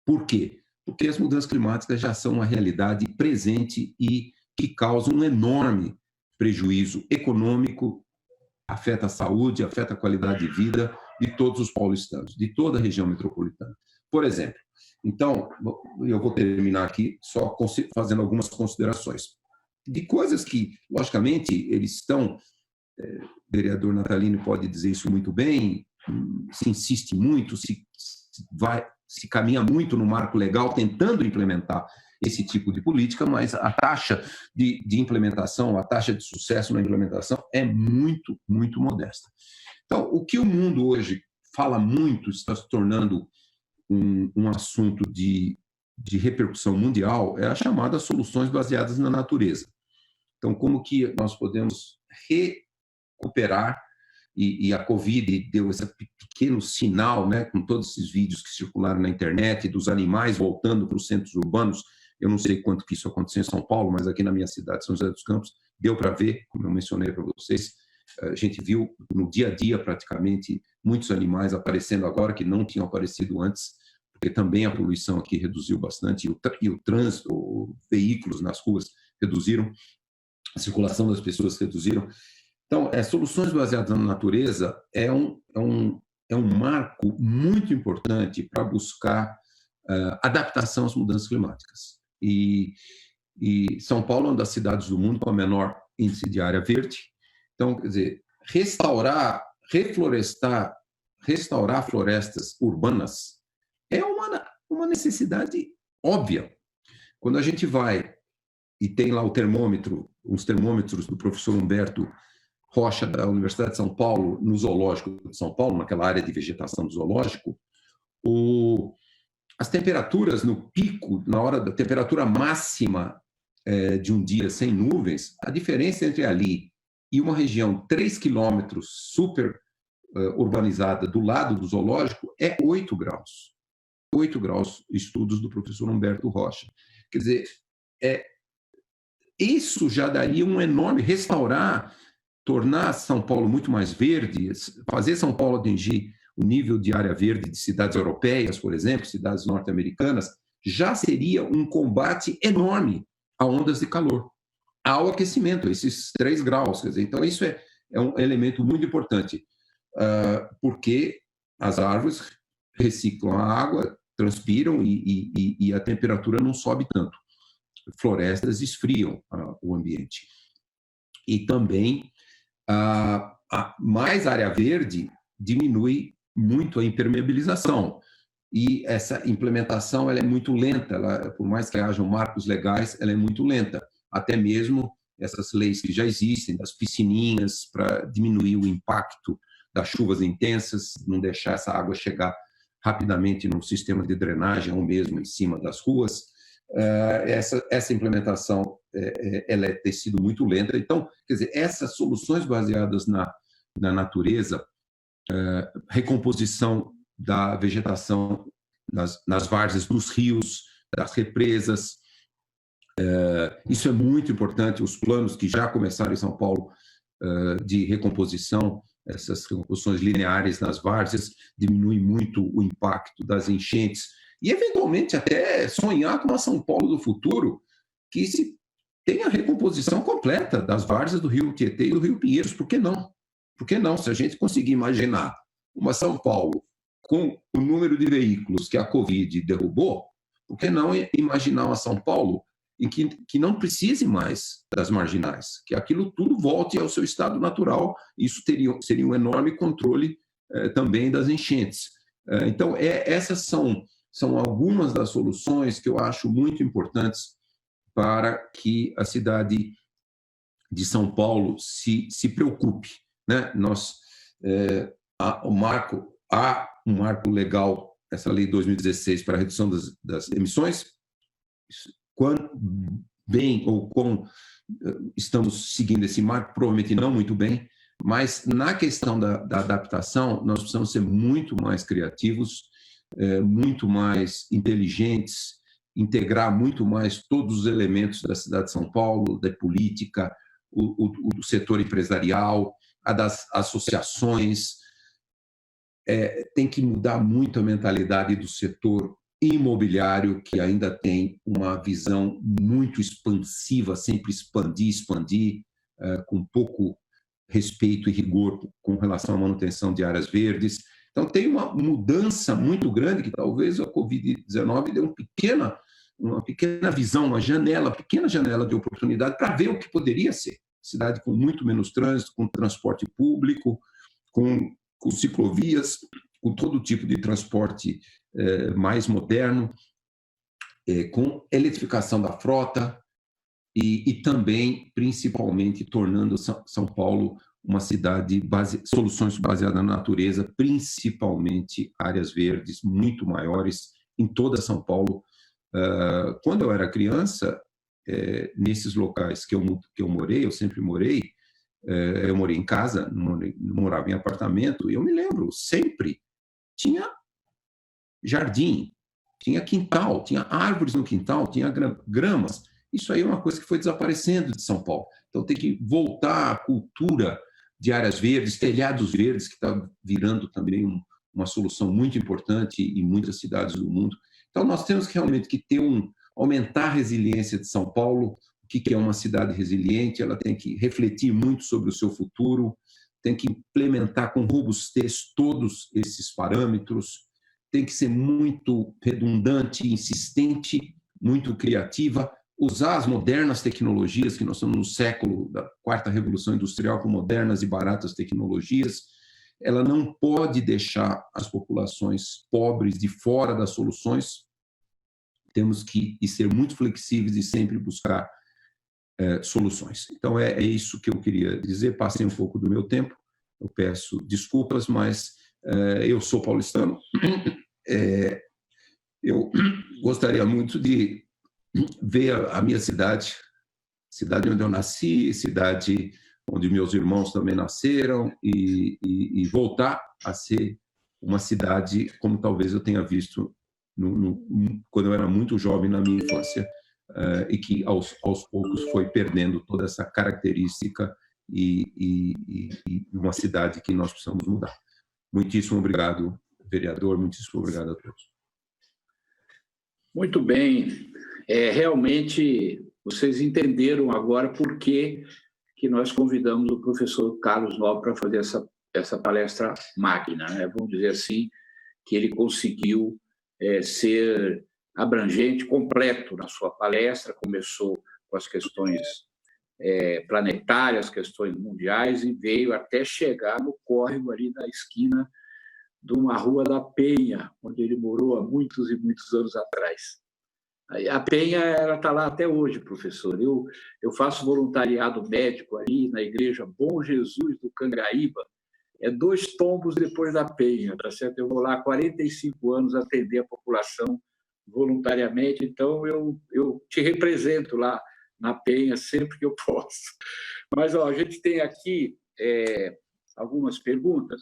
Por quê? Porque as mudanças climáticas já são uma realidade presente e que causam um enorme prejuízo econômico, afeta a saúde, afeta a qualidade de vida de todos os paulistanos, de toda a região metropolitana. Por exemplo, então, eu vou terminar aqui só fazendo algumas considerações de coisas que, logicamente, eles estão, o vereador Natalino pode dizer isso muito bem, se insiste muito, se caminha muito no marco legal tentando implementar esse tipo de política, mas a taxa de implementação, a taxa de sucesso na implementação é muito, muito modesta. Então, o que o mundo hoje fala muito, está se tornando um assunto de repercussão mundial, é a chamada soluções baseadas na natureza. Então, como que nós podemos recuperar, e a Covid deu esse pequeno sinal, né, com todos esses vídeos que circularam na internet, dos animais voltando para os centros urbanos. Eu não sei quanto que isso aconteceu em São Paulo, mas aqui na minha cidade, São José dos Campos, deu para ver, como eu mencionei para vocês. A gente viu no dia a dia, praticamente, muitos animais aparecendo agora que não tinham aparecido antes, porque também a poluição aqui reduziu bastante, e o trânsito, veículos nas ruas reduziram, a circulação das pessoas reduziram. Então, soluções baseadas na natureza é um marco muito importante para buscar adaptação às mudanças climáticas. E São Paulo é uma das cidades do mundo com a menor índice de área verde. Então, quer dizer, restaurar florestas urbanas é uma necessidade óbvia. Quando a gente vai e tem lá os termômetros do professor Humberto Rocha, da Universidade de São Paulo, no Zoológico de São Paulo, naquela área de vegetação do zoológico, as temperaturas no pico, na hora da temperatura máxima de um dia sem nuvens, a diferença entre ali e uma região 3 quilômetros super urbanizada do lado do zoológico é 8 graus. 8 graus, estudos do professor Humberto Rocha. Quer dizer, isso já daria um enorme tornar São Paulo muito mais verde, fazer São Paulo atingir o nível de área verde de cidades europeias, por exemplo, cidades norte-americanas, já seria um combate enorme a ondas de calor, ao aquecimento, esses 3 graus. Quer dizer, então, isso é um elemento muito importante, porque as árvores reciclam a água, transpiram e a temperatura não sobe tanto. Florestas esfriam o ambiente. E também mais área verde diminui muito a impermeabilização. E essa implementação ela é muito lenta, por mais que hajam marcos legais, ela é muito lenta. Até mesmo essas leis que já existem, das piscininhas, para diminuir o impacto das chuvas intensas, não deixar essa água chegar rapidamente no sistema de drenagem ou mesmo em cima das ruas. Essa implementação ela tem sido muito lenta. Então, quer dizer, essas soluções baseadas na natureza, recomposição da vegetação nas várzeas dos rios, das represas, isso é muito importante. Os planos que já começaram em São Paulo de recomposição, essas recomposições lineares nas várzeas, diminuem muito o impacto das enchentes e, eventualmente, até sonhar com uma São Paulo do futuro que se tenha a recomposição completa das várzeas do Rio Tietê e do Rio Pinheiros. Por que não? Por que não? Se a gente conseguir imaginar uma São Paulo com o número de veículos que a Covid derrubou, por que não imaginar uma São Paulo em que não precise mais das marginais, que aquilo tudo volte ao seu estado natural? Isso seria um enorme controle também das enchentes. Então, essas são algumas das soluções que eu acho muito importantes para que a cidade de São Paulo se preocupe, né? Há um marco legal, essa lei de 2016 para a redução das emissões. Quando bem ou como estamos seguindo esse marco, provavelmente não muito bem, mas na questão da adaptação, nós precisamos ser muito mais criativos, muito mais inteligentes, integrar muito mais todos os elementos da cidade de São Paulo, da política, o setor empresarial, a das associações. Tem que mudar muito a mentalidade do setor imobiliário, que ainda tem uma visão muito expansiva, sempre expandir, com pouco respeito e rigor com relação à manutenção de áreas verdes. Então, tem uma mudança muito grande que talvez a Covid-19 deu uma pequena visão, pequena janela de oportunidade para ver o que poderia ser. Cidade com muito menos trânsito, com transporte público, com ciclovias, com todo tipo de transporte mais moderno, com eletrificação da frota e também, principalmente, tornando São Paulo uma cidade, soluções baseadas na natureza, principalmente áreas verdes muito maiores em toda São Paulo. Quando eu era criança, nesses locais que eu morei, eu sempre morei, eu morei em casa, não morava em apartamento, e eu me lembro, sempre tinha jardim, tinha quintal, tinha árvores no quintal, tinha gramas. Isso aí é uma coisa que foi desaparecendo de São Paulo. Então tem que voltar à cultura de áreas verdes, telhados verdes, que está virando também uma solução muito importante em muitas cidades do mundo. Então nós temos realmente que aumentar a resiliência de São Paulo. O que é uma cidade resiliente? Ela tem que refletir muito sobre o seu futuro, tem que implementar com robustez todos esses parâmetros, tem que ser muito redundante, insistente, muito criativa, usar as modernas tecnologias, que nós estamos no século da quarta revolução industrial, com modernas e baratas tecnologias. Ela não pode deixar as populações pobres de fora das soluções. Temos que ser muito flexíveis e sempre buscar soluções. Então, é isso que eu queria dizer. Passei um pouco do meu tempo, eu peço desculpas, mas eu sou paulistano. Eu gostaria muito de ver a minha cidade onde eu nasci, cidade onde meus irmãos também nasceram, e voltar a ser uma cidade como talvez eu tenha visto quando eu era muito jovem na minha infância, e que aos poucos foi perdendo toda essa característica e uma cidade que nós precisamos mudar. Muitíssimo obrigado, vereador, muitíssimo obrigado a todos. Muito bem. Realmente, vocês entenderam agora por que nós convidamos o professor Carlos Nobre para fazer essa palestra magna, né? Vamos dizer assim, que ele conseguiu ser abrangente, completo na sua palestra. Começou com as questões planetárias, questões mundiais, e veio até chegar no córrego ali da esquina de uma Rua da Penha, onde ele morou há muitos e muitos anos atrás. A Penha, ela está lá até hoje, professor. Eu faço voluntariado médico ali na Igreja Bom Jesus do Cangaíba. É 2 tombos depois da Penha, tá certo? Eu vou lá há 45 anos atender a população voluntariamente, então eu te represento lá na Penha sempre que eu posso. Mas ó, a gente tem aqui algumas perguntas.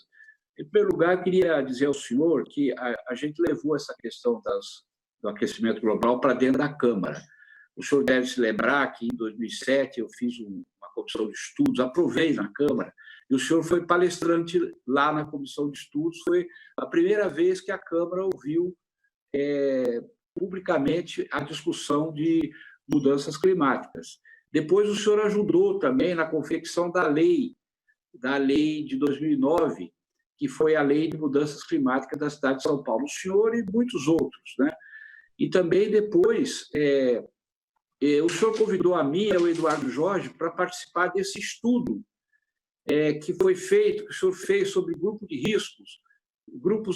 Em primeiro lugar, eu queria dizer ao senhor que a gente levou essa questão do aquecimento global para dentro da Câmara. O senhor deve se lembrar que, em 2007, eu fiz uma comissão de estudos, aprovei na Câmara, e o senhor foi palestrante lá na comissão de estudos. Foi a primeira vez que a Câmara ouviu publicamente a discussão de mudanças climáticas. Depois, o senhor ajudou também na confecção da lei de 2009, que foi a Lei de Mudanças Climáticas da cidade de São Paulo. O senhor e muitos outros, né? E também depois, o senhor convidou a mim e ao Eduardo Jorge para participar desse estudo que foi feito, que o senhor fez sobre grupos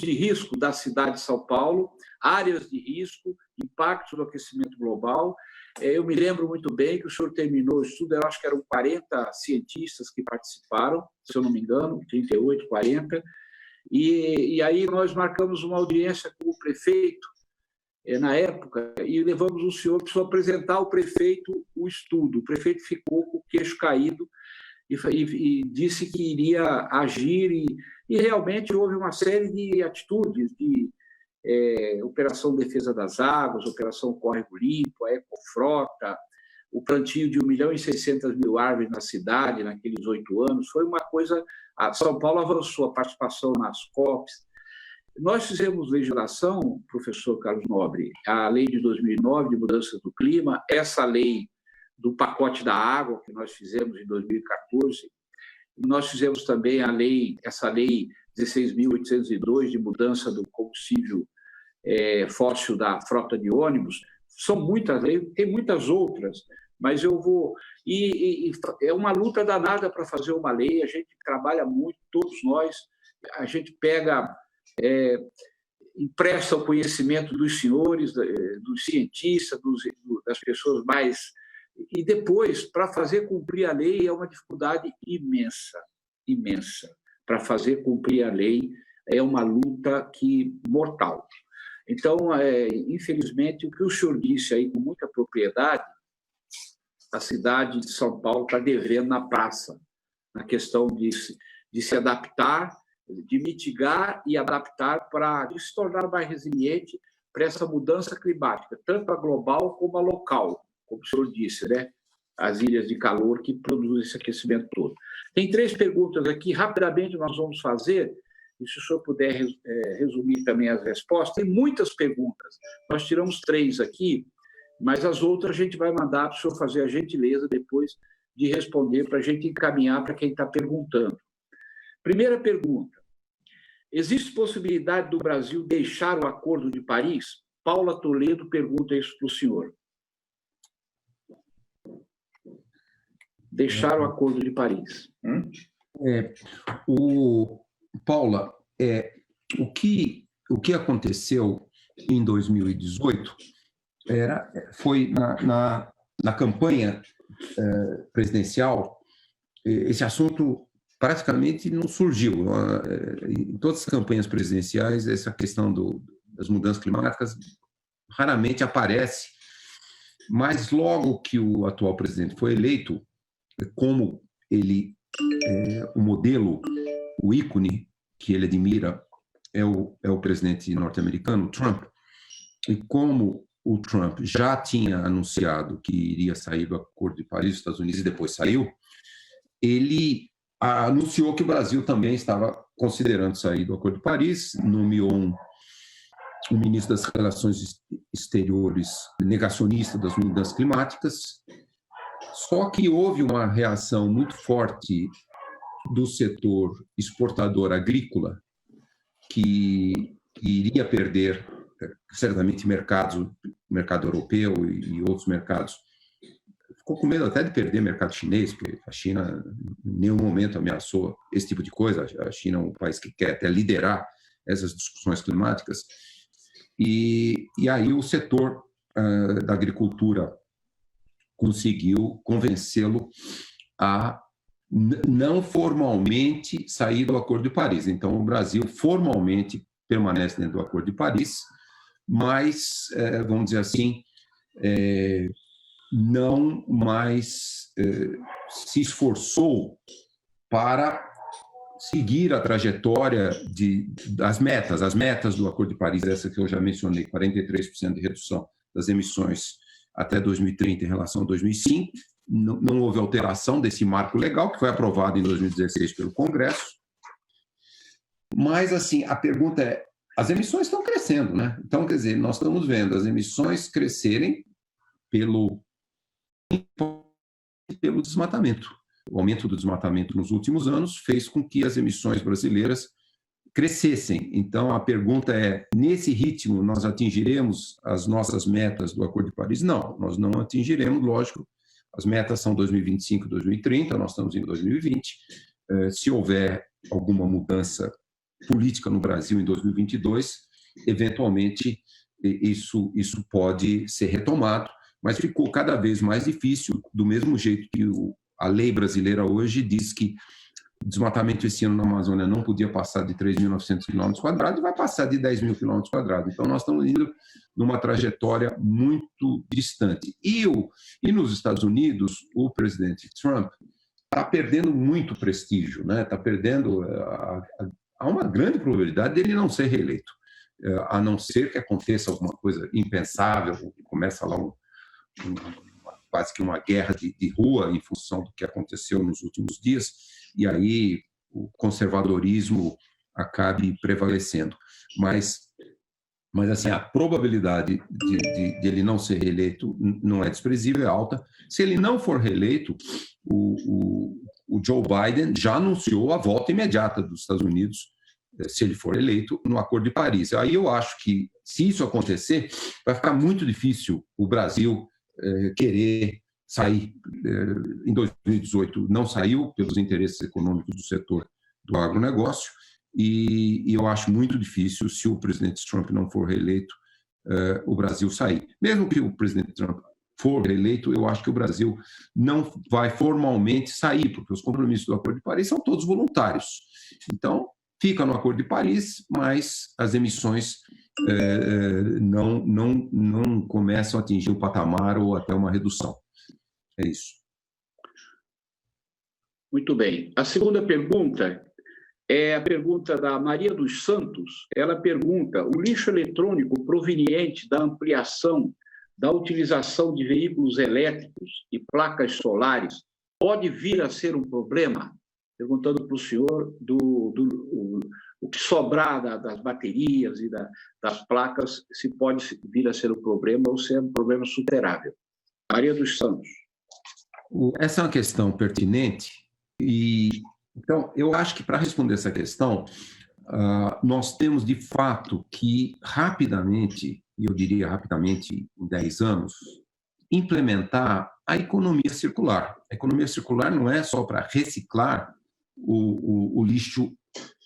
de risco da cidade de São Paulo, áreas de risco, impactos do aquecimento global. Eu me lembro muito bem que o senhor terminou o estudo, eu acho que eram 40 cientistas que participaram, se eu não me engano, 38, 40, e aí nós marcamos uma audiência com o prefeito, na época, e levamos o senhor para apresentar ao prefeito o estudo. O prefeito ficou com o queixo caído e disse que iria agir, e realmente houve uma série de atitudes, de Operação Defesa das Águas, Operação Córrego Limpo, a Ecofrota, o plantio de 1.600.000 árvores na cidade naqueles 8 anos. Foi uma coisa... A São Paulo avançou, a participação nas COPs. Nós fizemos legislação, professor Carlos Nobre, a lei de 2009 de mudança do clima, essa lei do pacote da água, que nós fizemos em 2014, nós fizemos também essa lei 16.802 de mudança do combustível fóssil da frota de ônibus. São muitas leis, tem muitas outras, mas eu vou... E é uma luta danada para fazer uma lei, a gente trabalha muito, todos nós, a gente pega... empresta o conhecimento dos senhores, dos cientistas, das pessoas mais... E depois, para fazer cumprir a lei, é uma dificuldade imensa, imensa. Para fazer cumprir a lei é uma luta mortal. Então, infelizmente, o que o senhor disse aí com muita propriedade, a cidade de São Paulo está devendo na praça, na questão de se adaptar, de mitigar e adaptar para se tornar mais resiliente para essa mudança climática, tanto a global como a local, como o senhor disse, né? As ilhas de calor que produzem esse aquecimento todo. Tem 3 perguntas aqui, rapidamente nós vamos fazer, e se o senhor puder resumir também as respostas. Tem muitas perguntas, nós tiramos 3 aqui, mas as outras a gente vai mandar para o senhor fazer a gentileza depois de responder, para a gente encaminhar para quem está perguntando. Primeira pergunta: existe possibilidade do Brasil deixar o Acordo de Paris? Paula Toledo pergunta isso para o senhor. Deixar o Acordo de Paris. Paula, o que aconteceu em 2018 foi na campanha presidencial, esse assunto praticamente não surgiu. Em todas as campanhas presidenciais, essa questão das mudanças climáticas raramente aparece, mas logo que o atual presidente foi eleito, como o modelo, o ícone que ele admira é o presidente norte-americano, Trump, e como o Trump já tinha anunciado que iria sair do Acordo de Paris dos Estados Unidos e depois saiu, ele anunciou que o Brasil também estava considerando sair do Acordo de Paris, nomeou um ministro das Relações Exteriores negacionista das mudanças climáticas. Só que houve uma reação muito forte do setor exportador agrícola, que iria perder certamente mercado europeu e outros mercados. Ficou com medo até de perder mercado chinês, porque a China em nenhum momento ameaçou esse tipo de coisa. A China é um país que quer até liderar essas discussões climáticas. E aí o setor da Agricultura conseguiu convencê-lo a não formalmente sair do Acordo de Paris. Então, o Brasil formalmente permanece dentro do Acordo de Paris, mas, vamos dizer assim, não mais se esforçou para seguir a trajetória das metas. As metas do Acordo de Paris, essa que eu já mencionei, 43% de redução das emissões até 2030 em relação a 2005. Não houve alteração desse marco legal, que foi aprovado em 2016 pelo Congresso. Mas, assim, a pergunta é, as emissões estão crescendo, né? Então, quer dizer, nós estamos vendo as emissões crescerem pelo desmatamento. O aumento do desmatamento nos últimos anos fez com que as emissões brasileiras crescessem. Então, a pergunta é, nesse ritmo, nós atingiremos as nossas metas do Acordo de Paris? Não, nós não atingiremos, lógico. As metas são 2025 e 2030, nós estamos em 2020. Se houver alguma mudança política no Brasil em 2022, eventualmente isso pode ser retomado, mas ficou cada vez mais difícil, do mesmo jeito que a lei brasileira hoje diz que o desmatamento esse ano na Amazônia não podia passar de 3.900 km² e vai passar de 10.000 km². Então, nós estamos indo numa trajetória muito distante. E nos Estados Unidos, o presidente Trump está perdendo muito prestígio, né? Está perdendo... Há uma grande probabilidade dele não ser reeleito, a não ser que aconteça alguma coisa impensável, que começa lá quase que uma guerra de rua em função do que aconteceu nos últimos dias, e aí o conservadorismo acabe prevalecendo. Mas assim, a probabilidade de ele não ser reeleito não é desprezível, é alta. Se ele não for reeleito, o Joe Biden já anunciou a volta imediata dos Estados Unidos, se ele for eleito, no Acordo de Paris. Aí eu acho que, se isso acontecer, vai ficar muito difícil o Brasil querer sair. Em 2018 não saiu pelos interesses econômicos do setor do agronegócio, e eu acho muito difícil, se o presidente Trump não for reeleito, o Brasil sair. Mesmo que o presidente Trump for reeleito, eu acho que o Brasil não vai formalmente sair, porque os compromissos do Acordo de Paris são todos voluntários. Então, fica no Acordo de Paris, mas as emissões não começam a atingir o patamar ou até uma redução. É isso. Muito bem. A segunda pergunta é a pergunta da Maria dos Santos. Ela pergunta: o lixo eletrônico proveniente da ampliação da utilização de veículos elétricos e placas solares pode vir a ser um problema? Perguntando para o senhor o que sobrar das baterias e das placas, se pode vir a ser um problema ou se é um problema superável. Maria dos Santos. Essa é uma questão pertinente, e então eu acho que, para responder essa questão, nós temos de fato que rapidamente, e eu diria rapidamente em 10 anos, implementar a economia circular. A economia circular não é só para reciclar o lixo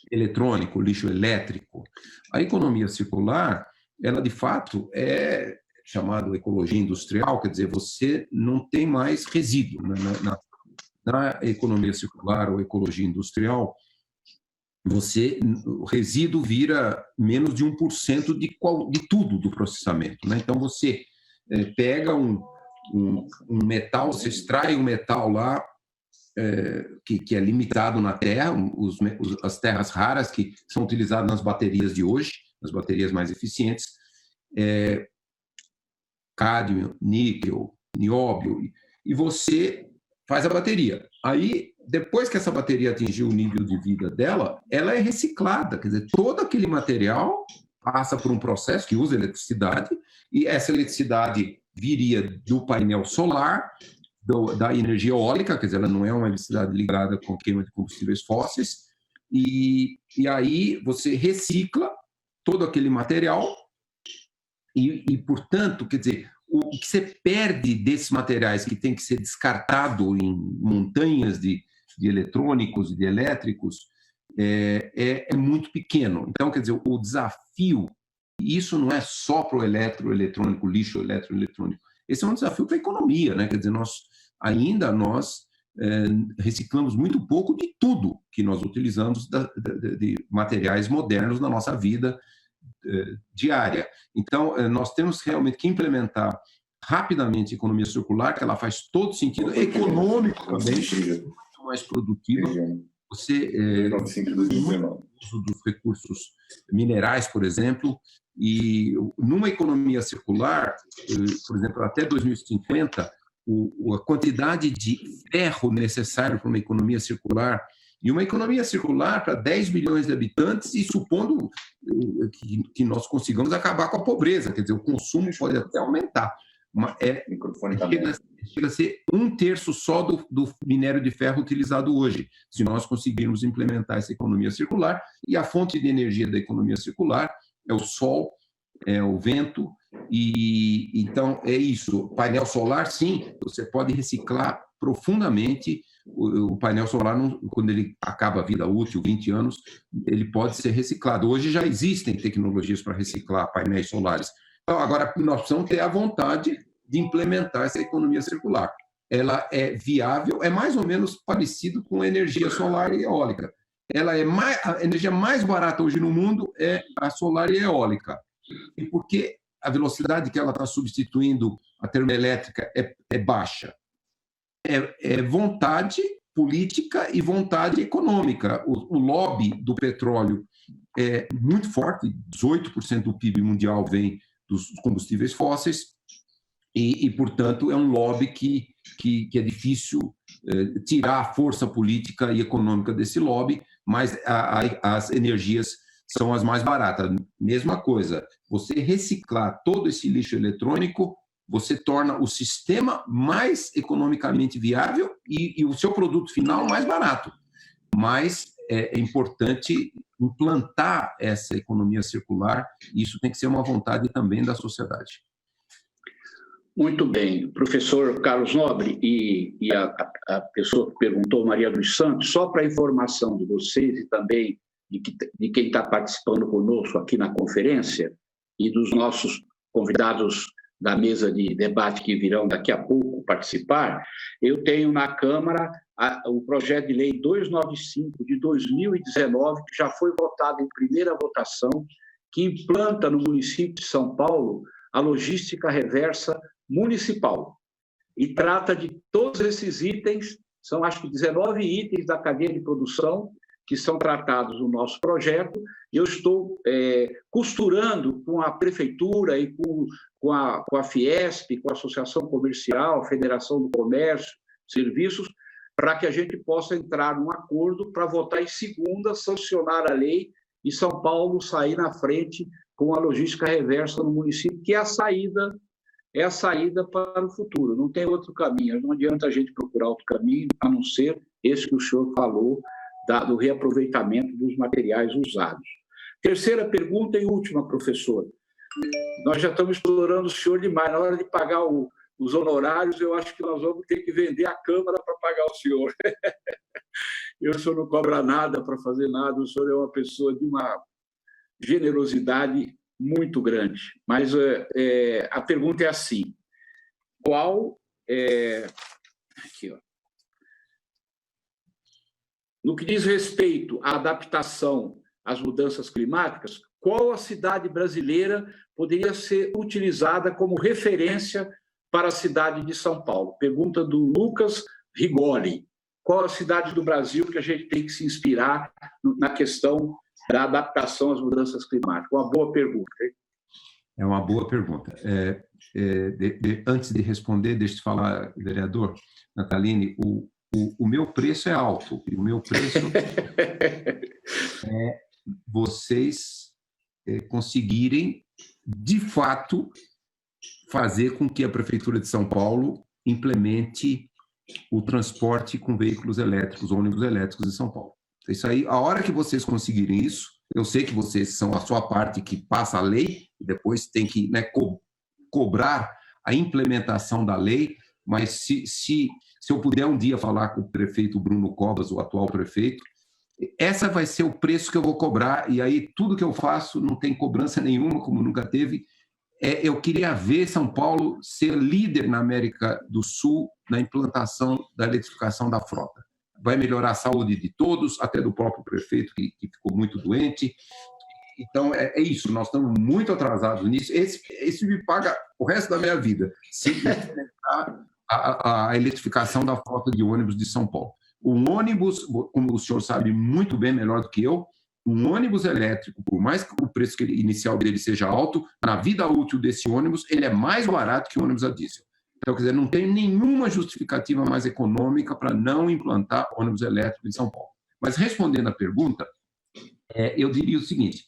eletrônico, o lixo elétrico. A economia circular, ela de fato é chamada ecologia industrial, quer dizer, você não tem mais resíduo. Na economia circular ou ecologia industrial, o resíduo vira menos de 1% de tudo do processamento, né? Então, você pega um metal, você extrai um metal lá, que é limitado na Terra, as terras raras que são utilizadas nas baterias de hoje, nas baterias mais eficientes, cádmio, níquel, nióbio, e você faz a bateria. Aí, depois que essa bateria atingiu o nível de vida dela, ela é reciclada, quer dizer, todo aquele material passa por um processo que usa eletricidade, e essa eletricidade viria do painel solar, da energia eólica, quer dizer, ela não é uma eletricidade ligada com queima de combustíveis fósseis, e aí você recicla todo aquele material e, portanto, quer dizer, o que você perde desses materiais que tem que ser descartado em montanhas de eletrônicos e de elétricos é muito pequeno. Então, quer dizer, o desafio E isso não é só para o eletroeletrônico, lixo eletroeletrônico. Esse é um desafio para a economia, né? Quer dizer, nós reciclamos muito pouco de tudo que nós utilizamos de materiais modernos na nossa vida diária. Então, nós temos realmente que implementar rapidamente a economia circular, que ela faz todo sentido, econômico também, muito mais produtiva. Você o uso dos recursos minerais, por exemplo, e numa economia circular, por exemplo, até 2050, a quantidade de ferro necessário para uma economia circular, e uma economia circular para 10 milhões de habitantes, e supondo que nós consigamos acabar com a pobreza, quer dizer, o consumo pode até aumentar. Chega a ser 1/3 só do minério de ferro utilizado hoje, se nós conseguirmos implementar essa economia circular. E a fonte de energia da economia circular é o sol, é o vento, e então é isso. Painel solar, sim, você pode reciclar profundamente. O painel solar, quando ele acaba a vida útil, 20 anos, ele pode ser reciclado. Hoje já existem tecnologias para reciclar painéis solares. Então, agora, nós precisamos ter a vontade de implementar essa economia circular. Ela é viável, é mais ou menos parecido com a energia solar e eólica. A energia mais barata hoje no mundo é a solar e a eólica. E porque a velocidade que ela está substituindo a termoelétrica é baixa? É vontade política e vontade econômica. O lobby do petróleo é muito forte, 18% do PIB mundial vem dos combustíveis fósseis, e portanto, é um lobby que é difícil tirar a força política e econômica desse lobby, mas as energias são as mais baratas. Mesma coisa, você reciclar todo esse lixo eletrônico, você torna o sistema mais economicamente viável e o seu produto final mais barato. Mas é importante implantar essa economia circular, e isso tem que ser uma vontade também da sociedade. Muito bem. Professor Carlos Nobre e a pessoa que perguntou, Maria dos Santos, só para informação de vocês e também de quem está participando conosco aqui na conferência e dos nossos convidados da mesa de debate que virão daqui a pouco participar, eu tenho na Câmara o projeto de lei 295 de 2019, que já foi votado em primeira votação, que implanta no município de São Paulo a logística reversa municipal e trata de todos esses itens, são acho que 19 itens da cadeia de produção que são tratados no nosso projeto, e eu estou costurando com a Prefeitura e com a Fiesp, com a Associação Comercial, Federação do Comércio, Serviços, para que a gente possa entrar num acordo para votar em segunda, sancionar a lei e São Paulo sair na frente com a logística reversa no município, que é a saída para o futuro, não tem outro caminho, não adianta a gente procurar outro caminho, a não ser esse que o senhor falou, do reaproveitamento dos materiais usados. Terceira pergunta e última, professor. Nós já estamos explorando o senhor demais. Na hora de pagar os honorários, eu acho que nós vamos ter que vender a Câmara para pagar o senhor. O senhor não cobra nada para fazer nada, o senhor é uma pessoa de uma generosidade muito grande. Mas a pergunta é assim: aqui, ó. No que diz respeito à adaptação às mudanças climáticas, qual a cidade brasileira poderia ser utilizada como referência para a cidade de São Paulo? Pergunta do Lucas Rigoli. Qual a cidade do Brasil que a gente tem que se inspirar na questão da adaptação às mudanças climáticas? Uma boa pergunta, hein? É uma boa pergunta. Antes de responder, deixa eu te falar, vereador Nataline, o meu preço é alto, e o meu preço é vocês conseguirem, de fato, fazer com que a Prefeitura de São Paulo implemente o transporte com veículos elétricos, ônibus elétricos em São Paulo. Isso aí, a hora que vocês conseguirem isso, eu sei que vocês são a sua parte que passa a lei, e depois tem que cobrar a implementação da lei, mas se eu puder um dia falar com o prefeito Bruno Covas, o atual prefeito, essa vai ser o preço que eu vou cobrar, e aí tudo que eu faço não tem cobrança nenhuma, como nunca teve. Eu queria ver São Paulo ser líder na América do Sul na implantação da eletrificação da frota. Vai melhorar a saúde de todos, até do próprio prefeito, que ficou muito doente. Então, é isso, nós estamos muito atrasados nisso. Esse me paga o resto da minha vida, se implementar a eletrificação da frota de ônibus de São Paulo. Um ônibus, como o senhor sabe muito bem, melhor do que eu, um ônibus elétrico, por mais que o preço inicial dele seja alto, na vida útil desse ônibus, ele é mais barato que o ônibus a diesel. Então, quer dizer, não tem nenhuma justificativa mais econômica para não implantar ônibus elétrico em São Paulo. Mas, respondendo à pergunta, eu diria o seguinte: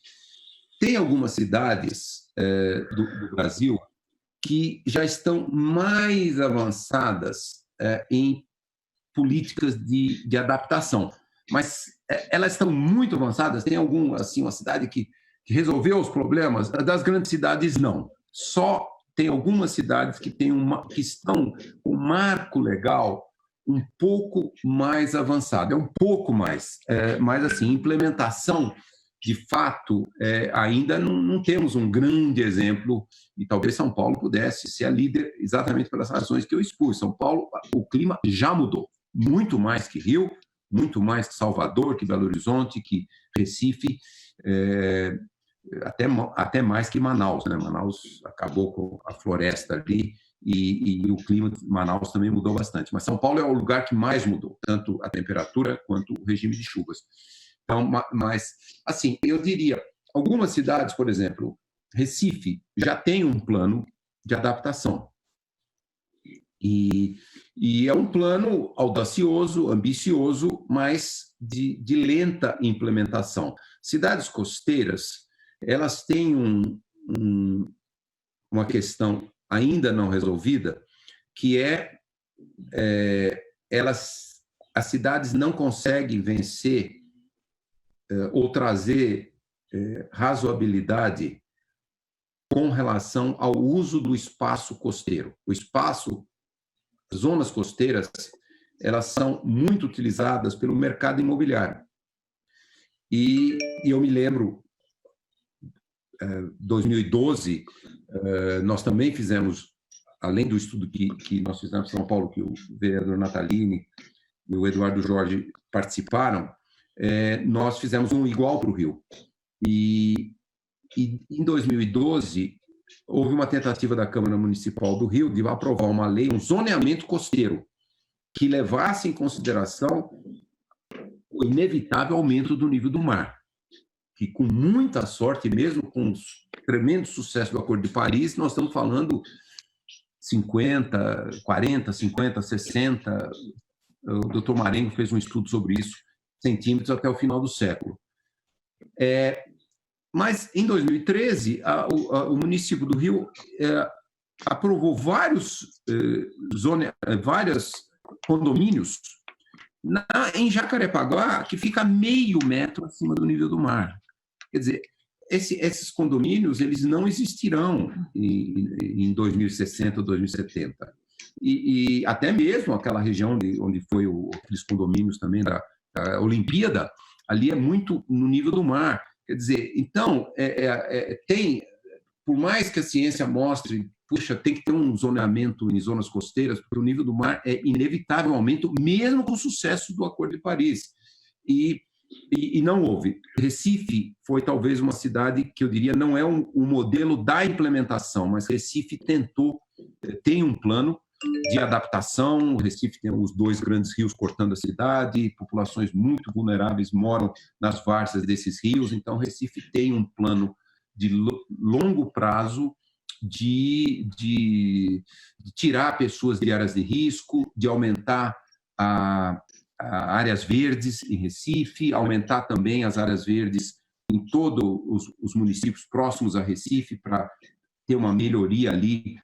tem algumas cidades do Brasil que já estão mais avançadas em políticas de adaptação, mas elas estão muito avançadas. Tem uma cidade que resolveu os problemas? Das grandes cidades, não. Só tem algumas cidades que estão com um marco legal um pouco mais avançado, um pouco mais, mas assim, implementação, de fato, ainda não temos um grande exemplo, e talvez São Paulo pudesse ser a líder exatamente pelas razões que eu expus. São Paulo, o clima já mudou, muito mais que Rio, muito mais que Salvador, que Belo Horizonte, que Recife, até mais que Manaus, né? Manaus acabou com a floresta ali, e o clima de Manaus também mudou bastante. Mas São Paulo é o lugar que mais mudou, tanto a temperatura quanto o regime de chuvas. Então, mas, assim, eu diria, algumas cidades, por exemplo, Recife, já tem um plano de adaptação. E é um plano audacioso, ambicioso, mas de lenta implementação. Cidades costeiras, elas têm uma questão ainda não resolvida, que as cidades não conseguem vencer ou trazer razoabilidade com relação ao uso do espaço costeiro. As zonas costeiras, elas são muito utilizadas pelo mercado imobiliário. E eu me lembro, 2012, nós também fizemos, além do estudo que nós fizemos em São Paulo, que o vereador Natalini e o Eduardo Jorge participaram, nós fizemos um igual para o Rio. E em 2012, houve uma tentativa da Câmara Municipal do Rio de aprovar uma lei, um zoneamento costeiro, que levasse em consideração o inevitável aumento do nível do mar, que com muita sorte, mesmo com o tremendo sucesso do Acordo de Paris, nós estamos falando 50, 40, 50, 60, o doutor Marengo fez um estudo sobre isso, centímetros até o final do século. Mas, em 2013, o município do Rio aprovou vários condomínios em Jacarepaguá, que fica meio metro acima do nível do mar. Quer dizer, esses condomínios eles não existirão em 2060 ou 2070. E até mesmo aquela região onde foi aqueles condomínios também da Olimpíada, ali é muito no nível do mar. Quer dizer, então, por mais que a ciência mostre, puxa, tem que ter um zoneamento em zonas costeiras, porque o nível do mar é inevitável aumento, mesmo com o sucesso do Acordo de Paris. E não houve. Recife foi talvez uma cidade que eu diria não é um modelo da implementação, mas Recife tem um plano de adaptação. O Recife tem os 2 grandes rios cortando a cidade, populações muito vulneráveis moram nas várzeas desses rios, então Recife tem um plano de longo prazo de tirar pessoas de áreas de risco, de aumentar áreas verdes em Recife, aumentar também as áreas verdes em todos os municípios próximos a Recife para ter uma melhoria ali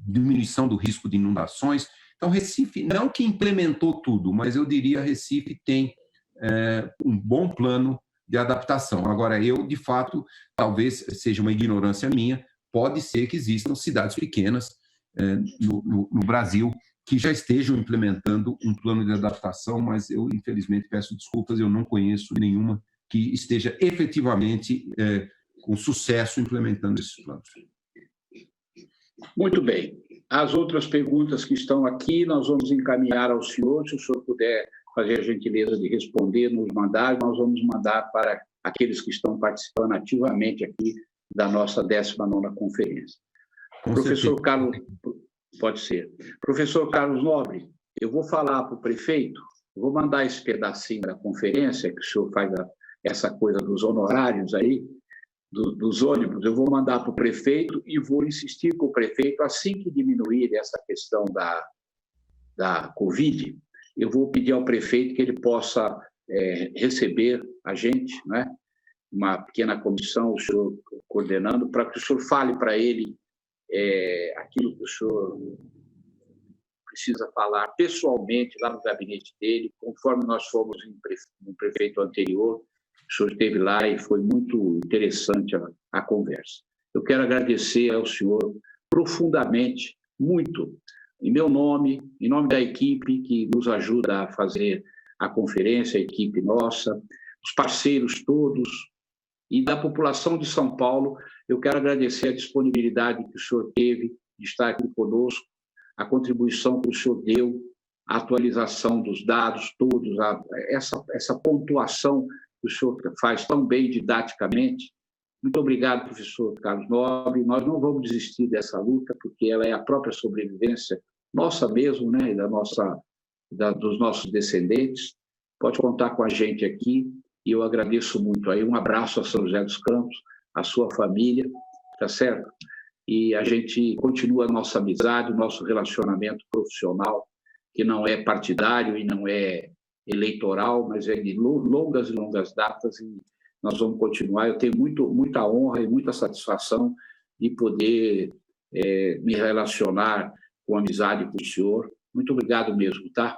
diminuição do risco de inundações. Então, Recife, não que implementou tudo, mas eu diria Recife tem um bom plano de adaptação. Agora, eu, de fato, talvez seja uma ignorância minha, pode ser que existam cidades pequenas no Brasil que já estejam implementando um plano de adaptação, mas eu, infelizmente, peço desculpas, eu não conheço nenhuma que esteja efetivamente com sucesso implementando esses planos. Muito bem. As outras perguntas que estão aqui, nós vamos encaminhar ao senhor. Se o senhor puder fazer a gentileza de responder, nos mandar, nós vamos mandar para aqueles que estão participando ativamente aqui da nossa 19ª conferência. Professor Carlos, pode ser. Professor Carlos Nobre, eu vou falar para o prefeito, vou mandar esse pedacinho da conferência, que o senhor faz essa coisa dos honorários aí, dos ônibus, eu vou mandar para o prefeito e vou insistir com o prefeito, assim que diminuir essa questão da Covid, eu vou pedir ao prefeito que ele possa receber a gente, né? Uma pequena comissão, o senhor coordenando, para que o senhor fale para ele aquilo que o senhor precisa falar pessoalmente lá no gabinete dele, conforme nós fomos no prefeito anterior. O senhor esteve lá e foi muito interessante a conversa. Eu quero agradecer ao senhor profundamente, muito, em meu nome, em nome da equipe que nos ajuda a fazer a conferência, a equipe nossa, os parceiros todos, e da população de São Paulo. Eu quero agradecer a disponibilidade que o senhor teve de estar aqui conosco, a contribuição que o senhor deu, a atualização dos dados todos, essa pontuação que o senhor faz tão bem didaticamente. Muito obrigado, professor Carlos Nobre. Nós não vamos desistir dessa luta, porque ela é a própria sobrevivência nossa mesmo, né, e dos nossos descendentes. Pode contar com a gente aqui, e eu agradeço muito. Aí um abraço a São José dos Campos, a sua família, tá certo? E a gente continua a nossa amizade, o nosso relacionamento profissional, que não é partidário e não é eleitoral, mas é de longas e longas datas, e nós vamos continuar. Eu tenho muita honra e muita satisfação de poder me relacionar com amizade com o senhor. Muito obrigado mesmo, tá,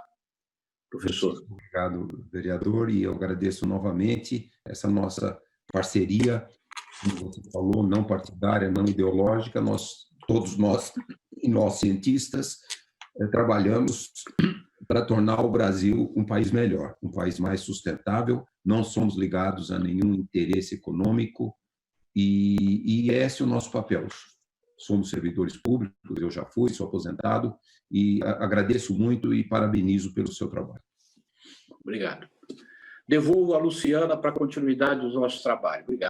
professor? Obrigado, vereador, e eu agradeço novamente essa nossa parceria, como você falou, não partidária, não ideológica. Todos nós cientistas, trabalhamos para tornar o Brasil um país melhor, um país mais sustentável. Não somos ligados a nenhum interesse econômico e esse é o nosso papel. Somos servidores públicos, eu já fui, sou aposentado, e agradeço muito e parabenizo pelo seu trabalho. Obrigado. Devolvo a Luciana para a continuidade dos nossos trabalhos. Obrigado.